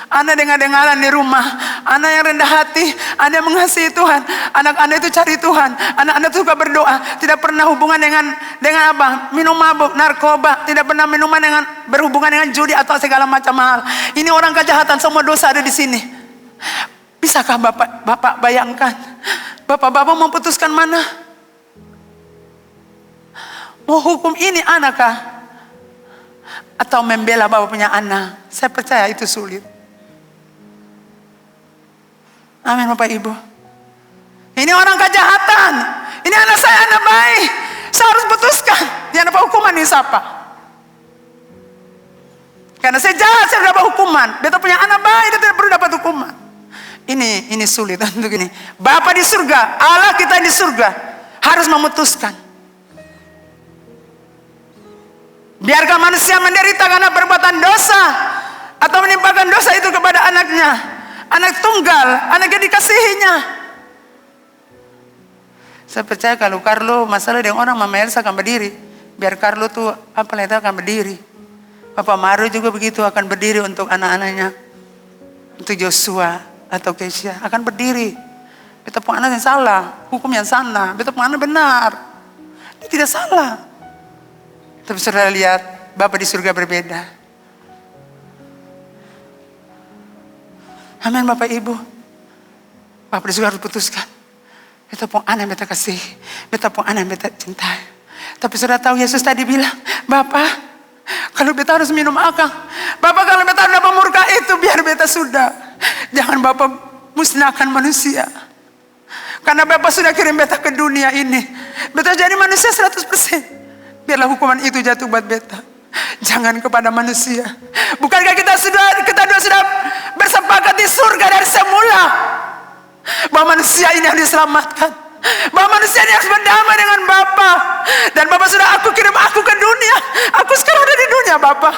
Anak dengar-dengaran di rumah. Anak yang rendah hati. Anak yang mengasihi Tuhan. Anak-anak itu cari Tuhan. Anak-anak itu suka berdoa. Tidak pernah hubungan dengan apa? Minum mabuk, narkoba. Tidak pernah berhubungan dengan judi atau segala macam hal. Ini orang kejahatan. Semua dosa ada di sini. Bisakah bapak bayangkan? Bapak-bapak memutuskan mana? Mau hukum ini anakkah? Atau membela bapak punya anak? Saya percaya itu sulit. Amin Bapak Ibu. Ini orang kejahatan. Ini anak saya, anak baik. Saya harus putuskan. Dia dapat hukuman ini siapa? Karena saya jahat, saya dapat hukuman. Dia punya anak baik, dia tidak perlu dapat hukuman. Ini sulit untuk ini. Bapa di surga, Allah kita di surga harus memutuskan. Biarkan manusia menderita karena perbuatan dosa atau menimpakan dosa itu kepada anaknya, anak tunggal, anak yang dikasihinya. Saya percaya kalau Carlo masalah dengan orang, Mama Elsa akan berdiri. Biar Carlo tuh itu akan berdiri. Papa Mario juga begitu, akan berdiri untuk anak-anaknya, untuk Joshua atau Keisha akan berdiri. Beta pun anak yang salah, hukum yang sana. Beta pun anak benar, dia tidak salah. Tapi saudara lihat, Bapa di surga berbeda. Amin Bapak Ibu. Bapa di surga harus putuskan. Beta pun anak beta kasih, beta pun anak beta cintai. Tapi saudara tahu Yesus tadi bilang, Bapak, kalau beta harus minum akang, Bapak kalau beta dapat murka itu biar beta sudah. Jangan Bapak musnahkan manusia. Karena Bapak sudah kirim beta ke dunia ini. Beta jadi manusia 100%. Biarlah hukuman itu jatuh buat beta. Jangan kepada manusia. Bukankah kita dua sudah bersepakat di surga dari semula, bahwa manusia ini harus diselamatkan, bahwa manusia ini harus berdamai dengan Bapa. Dan Bapa sudah kirim aku ke dunia. Aku sekarang udah di dunia Bapa.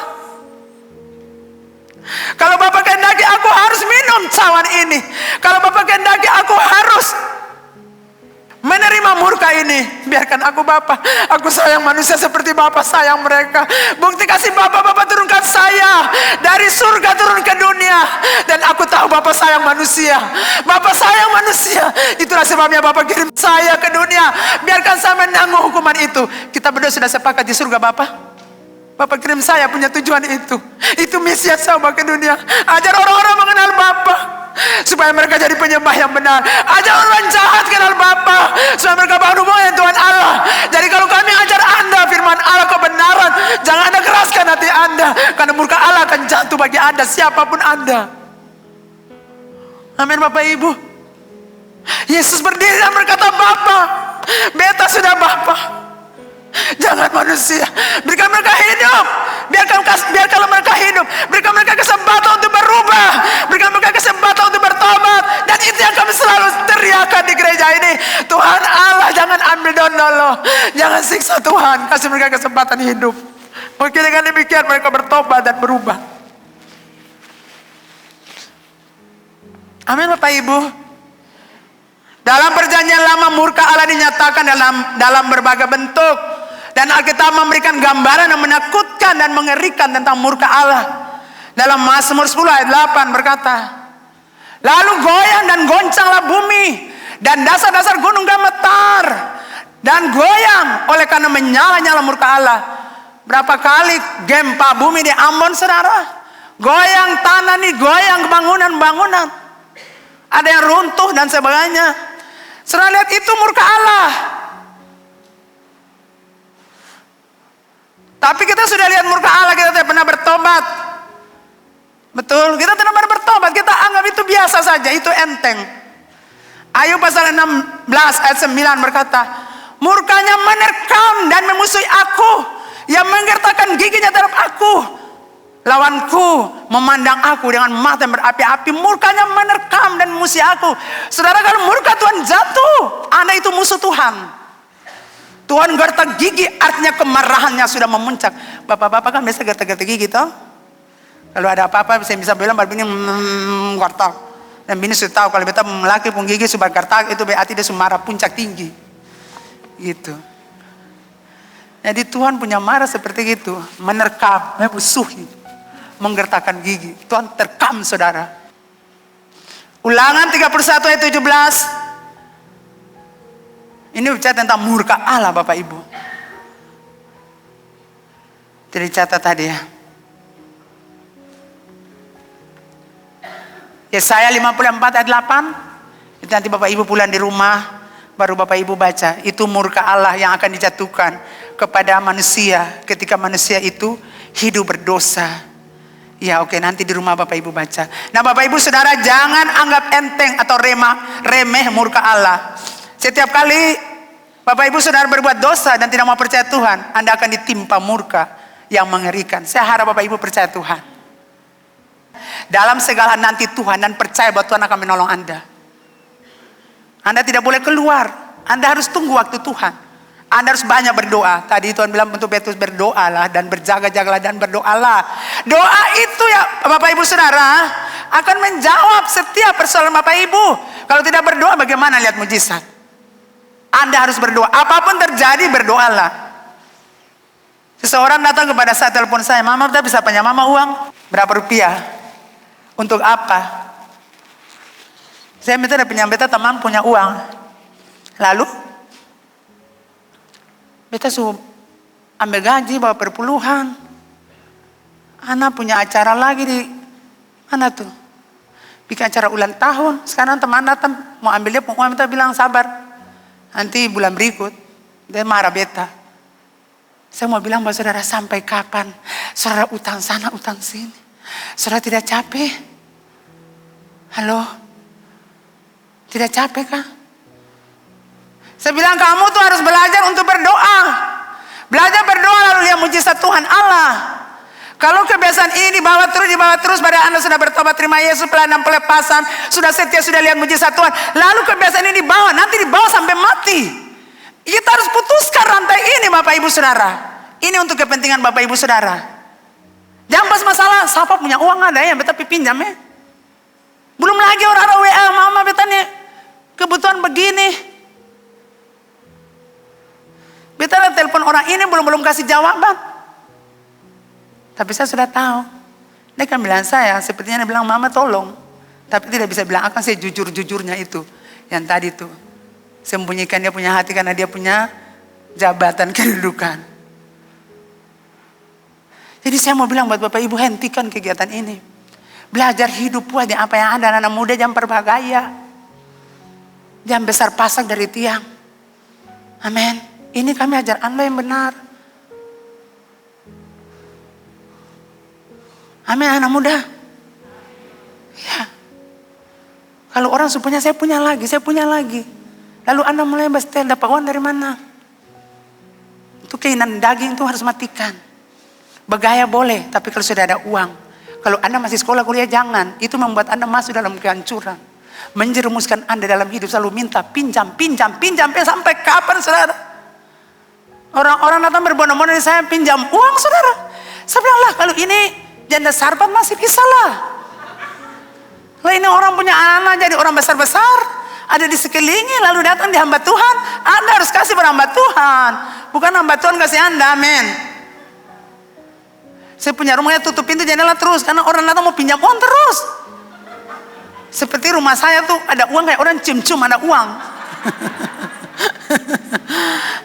Kalau Bapak kehendaki aku harus minum cawan ini. Kalau Bapak kehendaki aku harus menerima murka ini. Biarkan aku Bapak. Aku sayang manusia seperti Bapak sayang mereka. Bukti kasih Bapak turunkan saya dari surga turun ke dunia. Dan aku tahu Bapak sayang manusia. Bapak sayang manusia. Itulah sebabnya Bapak kirim saya ke dunia. Biarkan saya menanggung hukuman itu. Kita berdua sudah sepakat di surga Bapak. Bapak kirim saya punya tujuan itu. Itu misi yang saya bawa ke dunia. Ajar orang-orang mengenal Bapa, supaya mereka jadi penyembah yang benar. Ajar orang jahat kenal Bapa, supaya mereka bangun hubungan dengan Tuhan Allah. Jadi kalau kami ajar Anda firman Allah kebenaran, jangan Anda keraskan hati Anda, karena murka Allah akan jatuh bagi Anda, siapapun Anda. Amin Bapak Ibu. Yesus berdiri dan berkata, Bapa, beta sudah Bapa. Jangan manusia, berikan mereka hidup, biarkan mereka hidup, berikan mereka kesempatan untuk berubah, berikan mereka kesempatan untuk bertobat. Dan itu yang kami selalu teriakan di gereja ini. Tuhan Allah, jangan ambil dondolo, jangan siksa Tuhan, kasih mereka kesempatan hidup. Mungkin dengan demikian mereka bertobat dan berubah. Amin Bapak Ibu. Dalam perjanjian lama murka Allah dinyatakan dalam berbagai bentuk. Dan Alkitab memberikan gambaran yang menakutkan dan mengerikan tentang murka Allah. Dalam Mazmur 10 ayat 8 berkata, lalu goyang dan goncanglah bumi, dan dasar-dasar gunung gemetar dan goyang oleh karena menyala-nyala murka Allah. Berapa kali gempa bumi di Ambon saudara? Goyang tanah nih, goyang bangunan-bangunan. Ada yang runtuh dan sebagainya. Saudara lihat, itu murka Allah. Tapi kita sudah lihat murka Allah, kita tidak pernah bertobat. Betul, kita tidak pernah bertobat. Kita anggap itu biasa saja, itu enteng. Ayub pasal 16 ayat 9 berkata, murkanya menerkam dan memusuhi aku, yang menggertakkan giginya terhadap aku. Lawanku memandang aku dengan mata yang berapi-api, murkanya menerkam dan memusuhi aku. Saudara, kalau murka Tuhan jatuh, Anda itu musuh Tuhan. Tuhan gertak gigi artinya kemarahannya sudah memuncak. Bapak-bapak kan biasa gertak-gertak gigi toh. Kalau ada apa-apa saya bisa bilang baru ini gertak. Dan bini sudah tahu kalau beta laki pun gigi sudah gertak, itu berarti dia sudah marah puncak tinggi. Gitu. Jadi Tuhan punya marah seperti itu, menerkam, memusuhi, menggertakkan gigi. Tuhan terkam saudara. Ulangan 31 ayat 17. Ini bicara tentang murka Allah Bapak Ibu. Jadi catat tadi ya. Yesaya 54 ayat 8. Itu nanti Bapak Ibu pulang di rumah, baru Bapak Ibu baca. Itu murka Allah yang akan dijatuhkan kepada manusia ketika manusia itu hidup berdosa. Ya oke, nanti di rumah Bapak Ibu baca. Nah Bapak Ibu saudara, jangan anggap enteng atau remeh murka Allah. Setiap kali Bapak Ibu saudara berbuat dosa dan tidak mau percaya Tuhan, Anda akan ditimpa murka yang mengerikan. Saya harap Bapak Ibu percaya Tuhan. Dalam segala nanti Tuhan, dan percaya bahwa Tuhan akan menolong Anda. Anda tidak boleh keluar. Anda harus tunggu waktu Tuhan. Anda harus banyak berdoa. Tadi Tuhan bilang untuk Petrus, berdoalah dan berjaga-jagalah dan berdoalah. Doa itu ya Bapak Ibu saudara akan menjawab setiap persoalan Bapak Ibu. Kalau tidak berdoa bagaimana lihat mujizat? Anda harus berdoa. Apapun terjadi berdoalah. Seseorang datang kepada saya, telepon saya, Mama kita bisa pinjam Mama uang berapa rupiah? Untuk apa? Saya minta pinjam beta teman punya uang. Lalu beta suruh ambil gaji bawa perpuluhan. Anak punya acara lagi di mana tuh? Bikin acara ulang tahun. Sekarang teman datang mau ambil dia uang, beta bilang sabar. Nanti bulan berikut. Dia marah beta. Saya mau bilang bahwa saudara, sampai kapan saudara utang sana utang sini? Saudara tidak capek? Halo? Tidak capek kah? Saya bilang kamu tuh harus belajar untuk berdoa. Belajar berdoa lalu lihat mujizat Tuhan Allah. Kalau kebiasaan ini dibawa terus pada Anda sudah bertobat, terima Yesus, pelayanan pelepasan, sudah setia, sudah lihat mujizat Tuhan. Lalu kebiasaan ini dibawa, nanti dibawa sampai mati. Kita harus putuskan rantai ini Bapak Ibu Saudara. Ini untuk kepentingan Bapak Ibu Saudara. Jangan pas masalah, siapa punya uang ada ya, beta pinjam ya. Belum lagi orang-orang WA, Mama beta nih kebutuhan begini. Beta telepon orang ini belum kasih jawaban. Tapi saya sudah tahu. Dia kan bilang saya, sepertinya dia bilang Mama tolong. Tapi tidak bisa bilang akan saya jujur-jujurnya itu. Yang tadi tuh. Sembunyikan dia punya hati karena dia punya jabatan kedudukan. Jadi saya mau bilang buat Bapak Ibu, hentikan kegiatan ini. Belajar hidup aja apa yang ada. Anak muda jangan berbagaya. Jangan besar pasak dari tiang. Amin. Ini kami ajar Anda yang benar. Amin anak muda. Ya. Kalau orang punya, saya punya lagi, saya punya lagi. Lalu Anda mulai bestel, dapat uang dari mana? Itu keinginan daging itu harus matikan. Bergaya boleh, tapi kalau sudah ada uang. Kalau Anda masih sekolah kuliah jangan. Itu membuat Anda masuk dalam kehancuran. Menjerumuskan Anda dalam hidup selalu minta pinjam. Sampai kapan saudara? Orang-orang datang berbondong-bondong, saya pinjam uang saudara. Saya bilang lah, kalau ini janda sarpat masih bisa lah. Lah ini orang punya anak jadi orang besar-besar. Ada di sekelilingi lalu datang di hamba Tuhan. Anda harus kasih berhamba Tuhan. Bukan hamba Tuhan kasih Anda, amin. Saya punya rumahnya tutup pintu jendela terus. Karena orang datang mau pinjam uang terus. Seperti rumah saya tuh ada uang kayak orang cium-cium ada uang.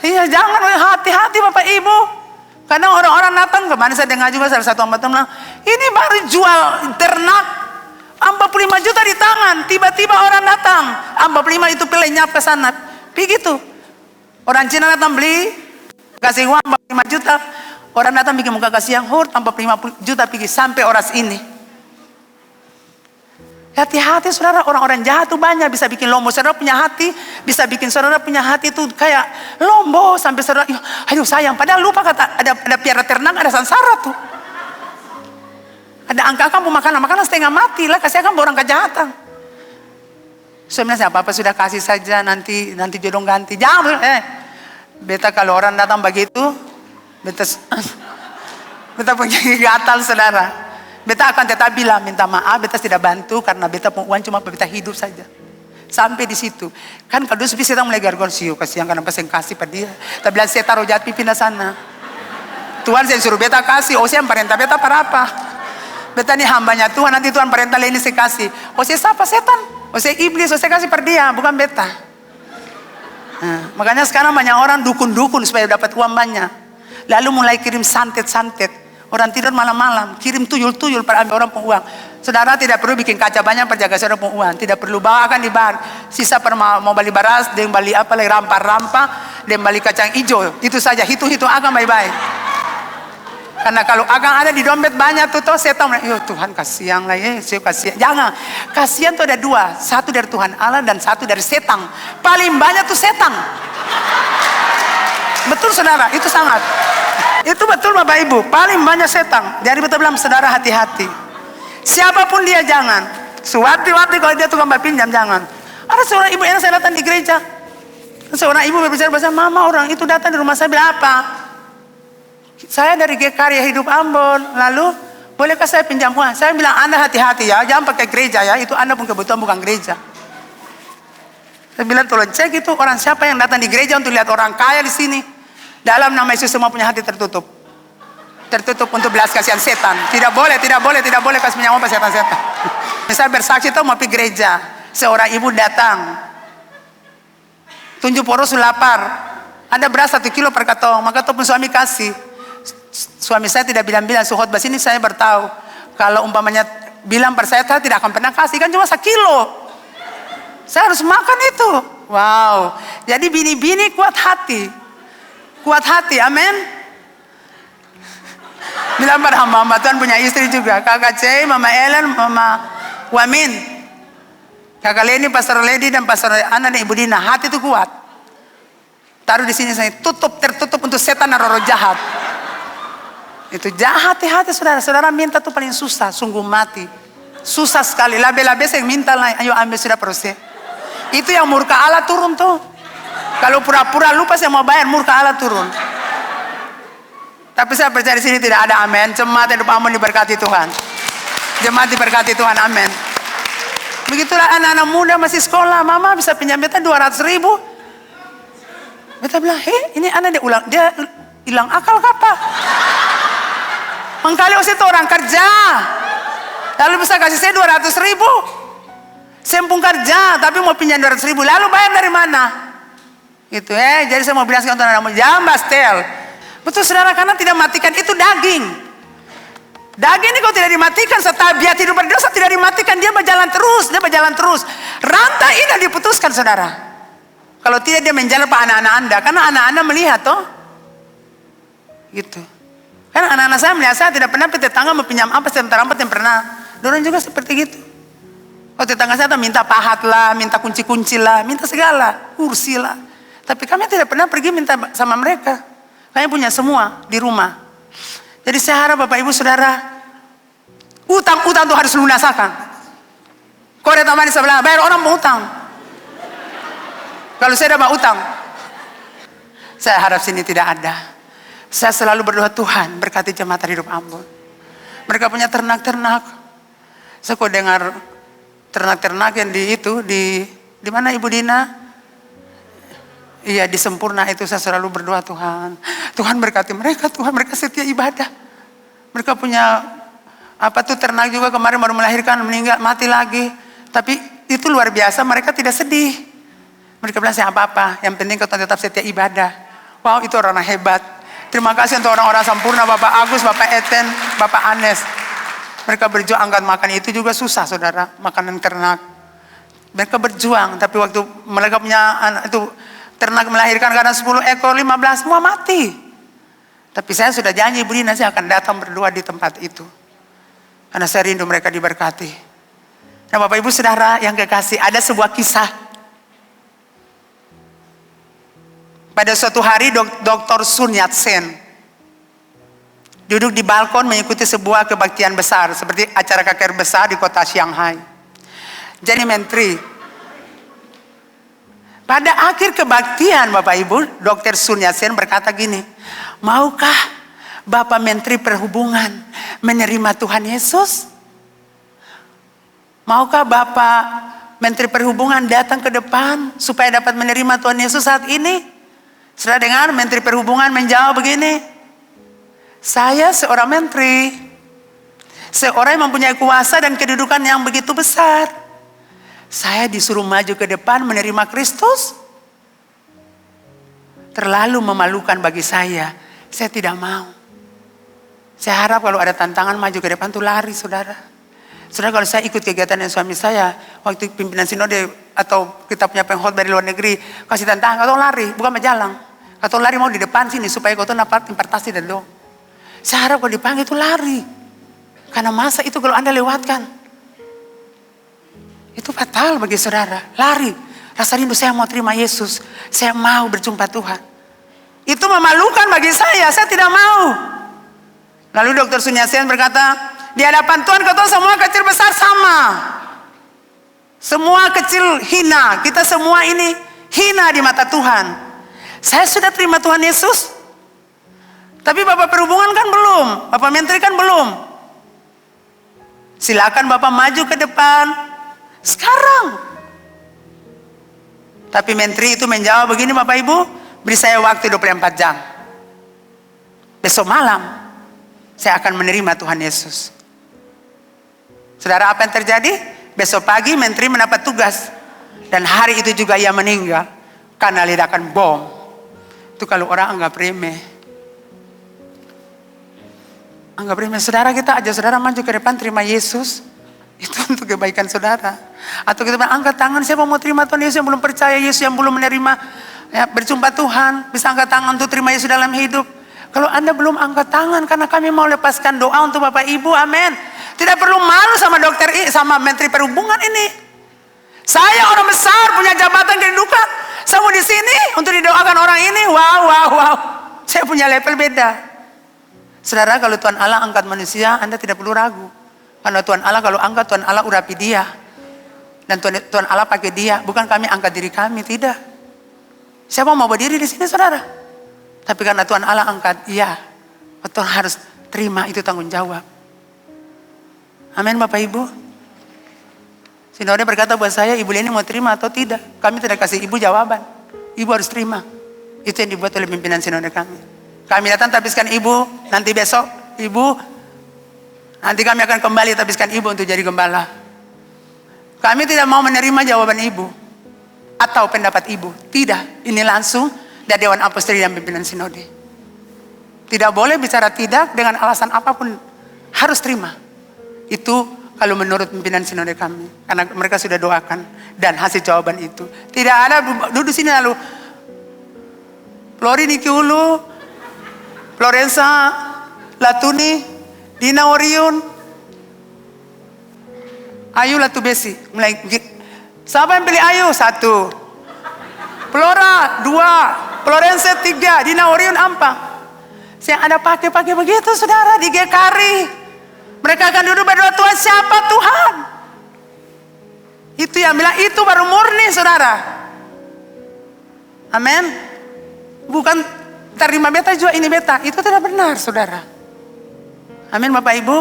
Iya jangan, hati-hati Bapak Ibu. Karena orang-orang datang, kemarin saya dengar juga salah satu hamba Tuhan bilang, ini baru jual ternak 45 juta di tangan. Tiba-tiba orang datang, 45 itu lenyap ke sana. Begitu. Orang Cina datang beli, kasih uang 45 juta. Orang datang bikin muka kasih yang hurt, 45 juta pergi sampai oras ini. Hati-hati saudara, orang-orang jahat tuh banyak. Bisa bikin lombo, saudara punya hati. Bisa bikin saudara punya hati tuh kayak lombo. Sampai saudara, aduh sayang. Padahal lupa kata ada piara ternak, ada sansara tuh. Ada angka kamu makanan setengah mati lah. Kasih akan orang kejahatan. Sebenarnya apa-apa sudah kasih saja, nanti jodoh ganti. Jangan, beta kalau orang datang begitu, beta punya gatal saudara. Beta akan tetap bilang minta maaf, beta tidak bantu karena beta punya uang cuma beta hidup saja. Sampai di situ. Kan kalau dulu saya mulai gargonsio, kasihan karena pas yang kasih pada dia. Tapi bilang saya taruh jati pindah sana. Tuhan saya suruh beta kasih, saya perintah beta para apa? Beta ini hambanya Tuhan, nanti Tuhan perintah lain saya kasih. Saya siapa setan? Saya iblis, saya kasih pada dia, bukan beta. Nah, makanya sekarang banyak orang dukun-dukun supaya dapat uang banyak. Lalu mulai kirim santet-santet. Orang tidur malam-malam, kirim tuyul-tuyul para ambil orang pun uang. Saudara tidak perlu bikin kaca banyak perjaga saudara pun uang. Tidak perlu bawakan di bar. Sisa mau beli beras, dan beli apa lagi rampa-rampa, dan beli kacang hijau. Itu saja, hitung-hitung akan baik-baik. Karena kalau akan ada di dompet banyak tuh, setan, yo Tuhan kasihan lah ya, saya kasihan. Jangan, kasihan tuh ada dua. Satu dari Tuhan Allah dan satu dari setan. Paling banyak tuh setan. Betul saudara, itu sangat. Itu betul Bapak Ibu, paling banyak setan. Jadi betul bilang saudara hati-hati. Siapapun dia jangan. Sewaktu-waktu kalau dia tukang pinjam jangan. Ada seorang ibu yang saya datang di gereja. Seorang ibu berbicara bahasa mama, orang itu datang di rumah saya bilang apa? Saya dari Karya Hidup Ambon. Lalu bolehkah saya pinjam uang? Saya bilang Anda hati-hati ya, jangan pakai gereja ya. Itu Anda pun kebutuhan bukan gereja. Saya bilang tolong cek itu orang siapa yang datang di gereja untuk lihat orang kaya di sini. Dalam nama Yesus semua punya hati tertutup. Tertutup untuk belas kasihan setan. Tidak boleh kasih minyak uang setan-setan. Saya bersaksi itu mau pergi gereja. Seorang ibu datang. Tunjuk poros lapar. Ada beras 1 kilo per katong. Maka pun suami kasih. Suami saya tidak bilang-bilang. Khotbah sini saya bertahu. Kalau umpamanya bilang per saya tidak akan pernah kasih. Kan cuma 1 kilo. Saya harus makan itu. Wow. Jadi bini-bini kuat hati. Kuat hati, amin. Bilang pada hamba Tuhan punya istri juga. Kakak Cey, Mama Ellen, Mama Wamin. Kakak Leni, Pastor Lady dan Pastor Ana dan Ibu Dina. Hati itu kuat. Taruh di sini saya tertutup untuk setan dan roh jahat. Itu jahat, hati-hati saudara. Saudara minta tuh paling susah, sungguh mati. Susah sekali. Labe-labe saya minta lah, ayo ambil sudah proses. Itu yang murka Allah turun tuh. Kalau pura-pura lupa saya mau bayar, murka Allah turun. Tapi saya percaya di sini tidak ada amin. Jemaat Hidup Ambon diberkati Tuhan. Jemaat diberkati Tuhan, amin. Begitulah anak-anak muda masih sekolah, mama bisa pinjam beta 200.000. Beta bilang, ini anak dia hilang akal kapa? Mengkali itu orang kerja. Lalu bisa kasih saya 200.000. Sempung kerja, tapi mau pinjam 200.000. Lalu bayar dari mana? Itu jadi saya mau bilang untuk anak-anak muda, jangan bastel. Betul saudara, karena tidak matikan itu daging. Daging ini kalau tidak dimatikan, setabiat hidup berdosa tidak dimatikan, dia berjalan terus. Rantai ini diputuskan, saudara. Kalau tidak dia menjalar pak anak-anak Anda, karena anak-Anda melihat toh. Gitu. Karena anak-anak saya melihat saya tidak pernah tetangga mempinjam apa, sebentar yang pernah. Dorang juga seperti gitu. Kalau tetangga saya minta pahat lah, minta kunci-kunci lah, minta segala, kursi lah. Tapi kami tidak pernah pergi minta sama mereka. Kami punya semua di rumah. Jadi saya harap Bapak Ibu Saudara, utang itu harus lunasakan. Kau ada teman di sebelah, bayar orang mau utang. Kalau saya dapat utang, saya harap sini tidak ada. Saya selalu berdoa, Tuhan berkati jemaat hidup Ambon. Mereka punya ternak-ternak. Saya kok dengar ternak-ternak yang di mana Ibu Dina? Iya, di Sempurna itu saya selalu berdoa, Tuhan berkati mereka, Tuhan mereka setia ibadah. Mereka punya ternak juga kemarin baru melahirkan, meninggal, mati lagi. Tapi itu luar biasa, mereka tidak sedih. Mereka bilang saya apa-apa, yang penting kau tetap setia ibadah. Wow, itu orang hebat. Terima kasih untuk orang-orang Sempurna, Bapak Agus, Bapak Eten, Bapak Anes. Mereka berjuang angkat makan itu juga susah, saudara, makanan ternak. Mereka berjuang, tapi waktu mereka punya itu ternak melahirkan karena 10 ekor, 15 semua mati. Tapi saya sudah janji Ibu Dina, saya akan datang berdoa di tempat itu. Karena saya rindu mereka diberkati. Nah Bapak Ibu Saudara yang kekasih, ada sebuah kisah. Pada suatu hari Dr. Sun Yat-sen duduk di balkon mengikuti sebuah kebaktian besar. Seperti acara KKR besar di kota Shanghai. Jadi menteri. Pada akhir kebaktian Bapak Ibu, Dr. Sun Yat-sen berkata gini, maukah Bapak Menteri Perhubungan menerima Tuhan Yesus? Maukah Bapak Menteri Perhubungan datang ke depan supaya dapat menerima Tuhan Yesus saat ini? Sudah dengar Menteri Perhubungan menjawab begini, saya seorang menteri, seorang yang mempunyai kuasa dan kedudukan yang begitu besar. Saya disuruh maju ke depan menerima Kristus. Terlalu memalukan bagi saya tidak mau. Saya harap kalau ada tantangan maju ke depan tuh lari, saudara. Saudara, kalau saya ikut kegiatan yang suami saya, waktu pimpinan sinode atau kita punya pengkhotbah dari luar negeri, kasih tantangan, kau lari, bukan berjalan. Kau lari mau di depan sini supaya kau dapat impartasi dan doa. Saya harap kalau dipanggil itu lari. Karena masa itu kalau Anda lewatkan, itu fatal bagi saudara. Lari. Rasa rindu saya mau terima Yesus. Saya mau berjumpa Tuhan. Itu memalukan bagi saya tidak mau. Lalu Dr. Sun Yat-sen berkata, di hadapan Tuhan kau semua kecil besar sama. Semua kecil hina. Kita semua ini hina di mata Tuhan. Saya sudah terima Tuhan Yesus. Tapi Bapak Perhubungan kan belum. Bapak Menteri kan belum. Silakan Bapak maju ke depan. Sekarang. Tapi Menteri itu menjawab begini Bapak Ibu. Beri saya waktu 24 jam. Besok malam. Saya akan menerima Tuhan Yesus. Saudara, apa yang terjadi? Besok pagi Menteri mendapat tugas. Dan hari itu juga ia meninggal. Karena ledakan bom. Itu kalau orang anggap remeh. Anggap remeh. Saudara, kita aja saudara maju ke depan terima Yesus. Itu untuk kebaikan saudara. Atau kita angkat tangan, siapa mau terima Tuhan Yesus yang belum percaya Yesus, yang belum menerima berjumpa Tuhan. Bisa angkat tangan untuk terima Yesus dalam hidup. Kalau Anda belum angkat tangan, karena kami mau lepaskan doa untuk Bapak Ibu, amin. Tidak perlu malu sama sama Menteri Perhubungan ini. Saya orang besar, punya jabatan kedudukan. Saya mau di sini untuk didoakan orang ini. Wow. Saya punya level beda. Saudara, kalau Tuhan Allah angkat manusia, Anda tidak perlu ragu. Karena Tuhan Allah kalau angkat, Tuhan Allah urapi dia. Dan Tuhan Allah pakai dia. Bukan kami angkat diri kami, tidak. Siapa mau berdiri di sini, saudara? Tapi karena Tuhan Allah angkat, iya. Tuhan harus terima, itu tanggung jawab. Amin Bapak Ibu. Sinode berkata buat saya, Ibu Leni mau terima atau tidak? Kami tidak kasih Ibu jawaban. Ibu harus terima. Itu yang dibuat oleh pimpinan sinode kami. Kami datang tapiskan Ibu, nanti besok Ibu, nanti kami akan kembali tapiskan Ibu untuk jadi gembala. Kami tidak mau menerima jawaban Ibu atau pendapat Ibu. Tidak, ini langsung dari Dewan Apostoli dan pimpinan sinode. Tidak boleh bicara tidak dengan alasan apapun. Harus terima. Itu kalau menurut pimpinan sinode kami. Karena mereka sudah doakan. Dan hasil jawaban itu. Tidak ada duduk sini lalu. Flori Niki Ulu, Florensa, Latuni, Dina Orion, Ayu Latu Besi. Mulai, siapa yang pilih Ayu? 1. Flora 2, Florensa 3, Dina Orion 4. Yang ada pakai begitu saudara di GKRI. Mereka akan duduk berdoa, Tuhan siapa Tuhan? Itu yang bilang itu baru murni saudara. Amin. Bukan terima beta juga ini beta. Itu tidak benar saudara. Amin Bapak Ibu.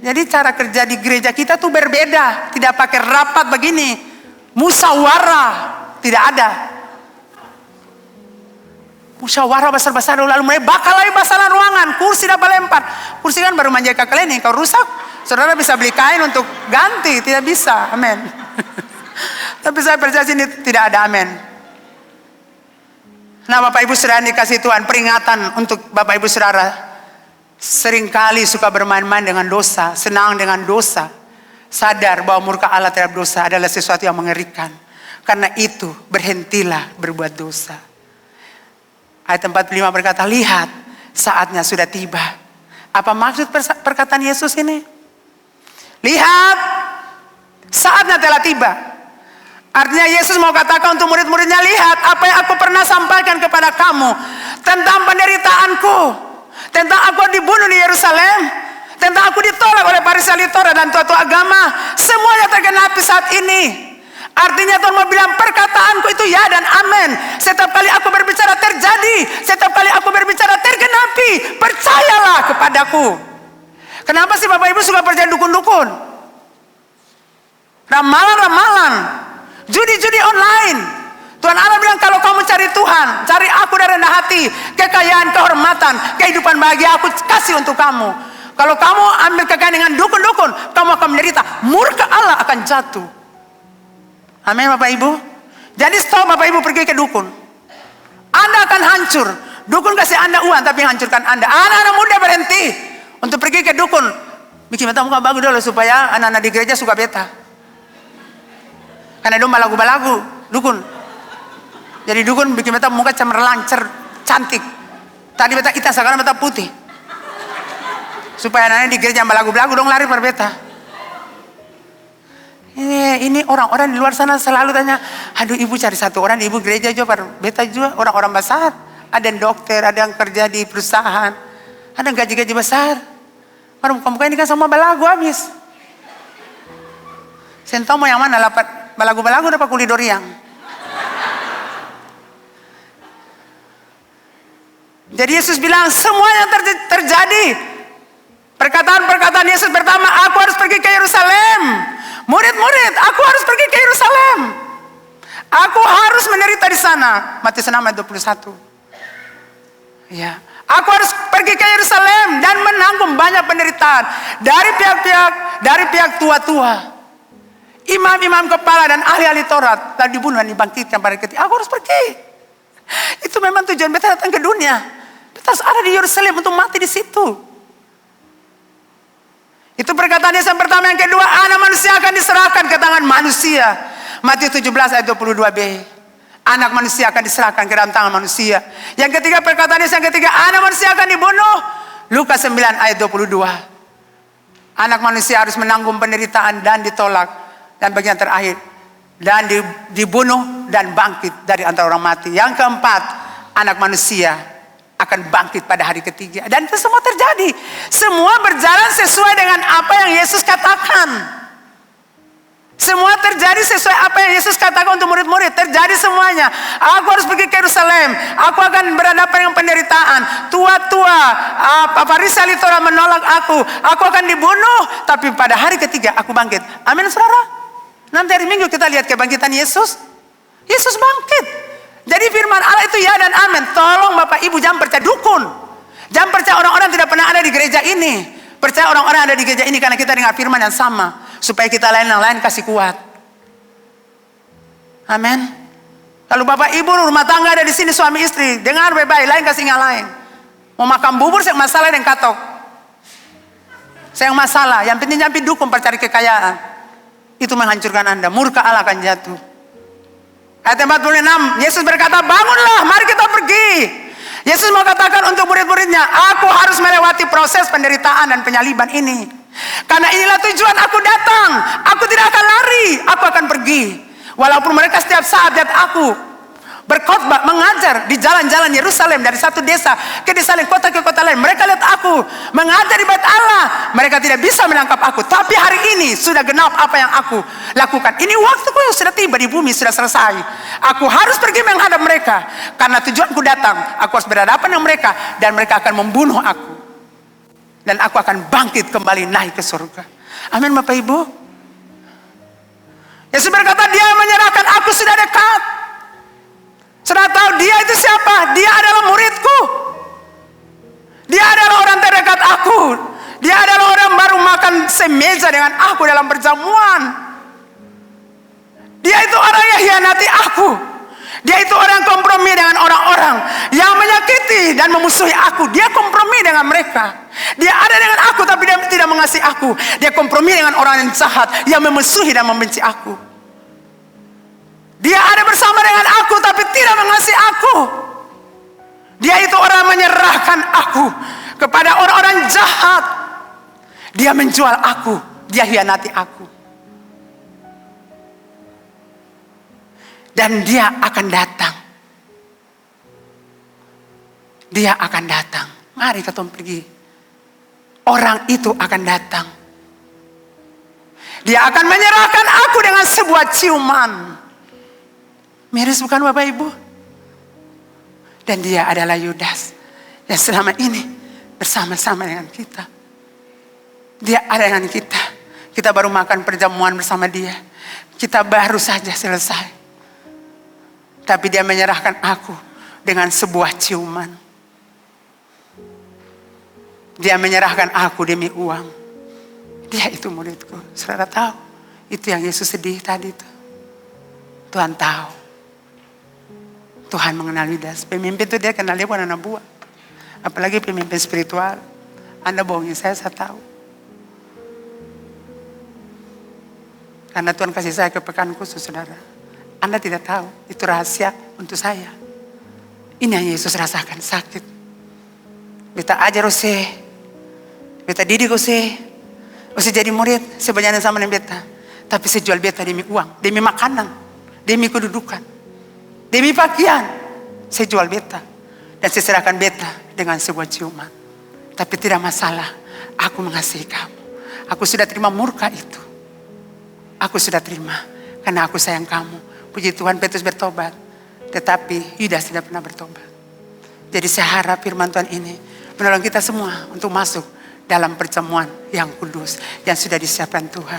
Jadi cara kerja di gereja kita tuh berbeda. Tidak pakai rapat begini. Musyawarah. Tidak ada. Musyawarah besar-besar lalu mulai bakal lagi masalah ruangan. Kursi dapat lempar. Kursi kan baru manjakan kalian nih. Kalau rusak, saudara bisa beli kain untuk ganti. Tidak bisa. Amin. Tapi saya percaya sini tidak ada amin. Nah Bapak Ibu Saudara dikasih Tuhan, peringatan untuk Bapak Ibu Saudara. Seringkali suka bermain-main dengan dosa, senang dengan dosa. Sadar bahwa murka Allah terhadap dosa adalah sesuatu yang mengerikan. Karena itu berhentilah berbuat dosa. Ayat 45 berkata, lihat saatnya sudah tiba. Apa maksud perkataan Yesus ini? Lihat saatnya telah tiba. Artinya Yesus mau katakan untuk murid-muridnya, lihat apa yang aku pernah sampaikan kepada kamu tentang penderitaanku, tentang aku dibunuh di Yerusalem, tentang aku ditolak oleh Farisi Torah dan tua-tua agama, semuanya tergenapi saat ini. Artinya Tuhan mau bilang perkataanku itu ya dan amin. Setiap kali aku berbicara terjadi, setiap kali aku berbicara tergenapi. Percayalah kepadaku. Kenapa sih Bapak Ibu suka percaya dukun-dukun? Ramalan-ramalan, judi-judi online. Tuhan Allah bilang kalau kamu cari Tuhan, cari aku dari rendah hati, kekayaan, kehormatan, kehidupan bahagia aku kasih untuk kamu. Kalau kamu ambil kekayaan dengan dukun-dukun, kamu akan menderita. Murka Allah akan jatuh. Amin Bapak Ibu. Jadi stop Bapak Ibu pergi ke dukun. Anda akan hancur. Dukun kasih Anda uang tapi hancurkan Anda. Anak-anak muda berhenti untuk pergi ke dukun. Bikin beta muka bagus dulu supaya anak-anak di gereja suka beta. Karena domba lagu-lagu dukun. Jadi dukun bikin beta muka cemerlang, cantik. Tadi beta hitam, sekarang beta putih. Supaya anak-anak di gereja lagu-lagu dong lari per beta. Ini orang-orang di luar sana selalu tanya, aduh ibu cari satu orang di ibu gereja juga, beta juga orang-orang besar. Ada yang dokter, ada yang kerja di perusahaan, ada yang gaji-gaji besar. Orang muka-muka ini kan semua balagu habis. Saya tahu mau yang mana, dapat balagu-balagu dapat kulit doriang. Jadi Yesus bilang semua yang terjadi. Perkataan-perkataan Yesus pertama, aku harus pergi ke Yerusalem. Murid-murid, aku harus pergi ke Yerusalem. Aku harus menderita di sana. Matius 6 ayat 21. Ya, aku harus pergi ke Yerusalem dan menanggung banyak penderitaan dari pihak tua-tua, imam-imam kepala dan ahli-ahli Taurat, dan dibunuh dan dibangkitkan pada ketika. Aku harus pergi. Itu memang tujuan beta datang ke dunia. Beta harus ada di Yerusalem untuk mati di situ. Itu perkataan Yesus yang pertama. Yang kedua, anak manusia akan diserahkan ke tangan manusia. Matius 17 ayat 22b. Anak manusia akan diserahkan ke dalam tangan manusia. Yang ketiga, perkataan Yesus yang ketiga, anak manusia akan dibunuh. Lukas 9 ayat 22. Anak manusia harus menanggung penderitaan dan ditolak. Dan bagian terakhir, dan dibunuh dan bangkit dari antara orang mati. Yang keempat, anak manusia akan bangkit pada hari ketiga. Dan itu semua terjadi. Semua berjalan sesuai dengan apa yang Yesus katakan. Semua terjadi sesuai apa yang Yesus katakan untuk murid-murid. Terjadi semuanya. Aku harus pergi ke Yerusalem. Aku akan berhadapan dengan penderitaan. Tua-tua, Farisi Torah menolak aku. Aku akan dibunuh. Tapi pada hari ketiga aku bangkit. Amin saudara. Nanti hari Minggu kita lihat kebangkitan Yesus. Yesus bangkit. Jadi firman Allah itu ya dan amin. Tolong Bapak Ibu jangan percaya dukun. Jangan percaya orang-orang tidak pernah ada di gereja ini. Percaya orang-orang ada di gereja ini karena kita dengar firman yang sama. Supaya kita lain-lain kasih kuat. Amin. Kalau Bapak Ibu rumah tangga ada di sini suami istri. Dengar baik-baik, lain kasih ngalahin. Mau makan bubur masalah dengan katok. Sayang masalah, yang penting jangan dukung mencari kekayaan. Itu menghancurkan Anda, murka Allah akan jatuh. Ayat 46, Yesus berkata, bangunlah, mari kita pergi. Yesus mau katakan untuk murid-muridnya, aku harus melewati proses penderitaan dan penyaliban ini. Karena inilah tujuan aku datang. Aku tidak akan lari, aku akan pergi. Walaupun mereka setiap saat lihat aku berkhotbah, mengajar di jalan-jalan Yerusalem, dari satu desa ke desa lain, kota ke kota lain. Mereka lihat aku mengajar di Bait Allah. Mereka tidak bisa menangkap aku. Tapi hari ini sudah genap apa yang aku lakukan. Ini waktuku yang sudah tiba di bumi, sudah selesai. Aku harus pergi menghadap mereka. Karena tujuanku datang. Aku harus berhadapan dengan mereka. Dan mereka akan membunuh aku. Dan aku akan bangkit kembali naik ke surga. Amin Bapak Ibu. Yesus berkata, dia menyerahkan, aku sudah dekat. Sudah tahu dia itu siapa? Dia adalah muridku. Dia adalah orang terdekat aku. Dia adalah orang baru makan semeja dengan aku dalam perjamuan. Dia itu orang yang hianati aku. Dia itu orang kompromi dengan orang-orang yang menyakiti dan memusuhi aku. Dia kompromi dengan mereka. Dia ada dengan aku tapi dia tidak mengasihi aku. Dia kompromi dengan orang yang jahat yang memusuhi dan membenci aku. Dia ada bersama dengan aku tapi tidak mengasihi aku. Dia itu orang menyerahkan aku kepada orang-orang jahat. Dia menjual aku, dia hianati aku. Dan dia akan datang. Dia akan datang. Mari kita pergi. Orang itu akan datang. Dia akan menyerahkan aku dengan sebuah ciuman. Miris bukan Bapak Ibu? Dan dia adalah Yudas yang selama ini bersama-sama dengan kita. Dia ada dengan kita. Kita baru makan perjamuan bersama dia. Kita baru saja selesai. Tapi dia menyerahkan aku dengan sebuah ciuman. Dia menyerahkan aku demi uang. Dia itu muridku. Saudara tahu? Itu yang Yesus sedih tadi itu. Tuhan tahu. Tuhan mengenal Yudas. Pemimpin itu dia kenal dia bukan anak buah. Apalagi pemimpin spiritual. Anda bohongin saya tahu. Karena Tuhan kasih saya kepekaan khusus, saudara. Anda tidak tahu. Itu rahasia untuk saya. Ini yang Yesus rasakan, sakit. Beta ajar ose. Beta didik ose. Ose jadi murid. Sebenarnya sama dengan beta. Tapi saya jual beta demi uang. Demi makanan. Demi kedudukan. Demi pakaian, saya jual beta. Dan saya serahkan beta dengan sebuah ciuman. Tapi tidak masalah, aku mengasihi kamu. Aku sudah terima murka itu. Aku sudah terima, karena aku sayang kamu. Puji Tuhan, Petrus bertobat. Tetapi Yudas tidak pernah bertobat. Jadi saya harap firman Tuhan ini menolong kita semua untuk masuk dalam pertemuan yang kudus. Yang sudah disiapkan Tuhan.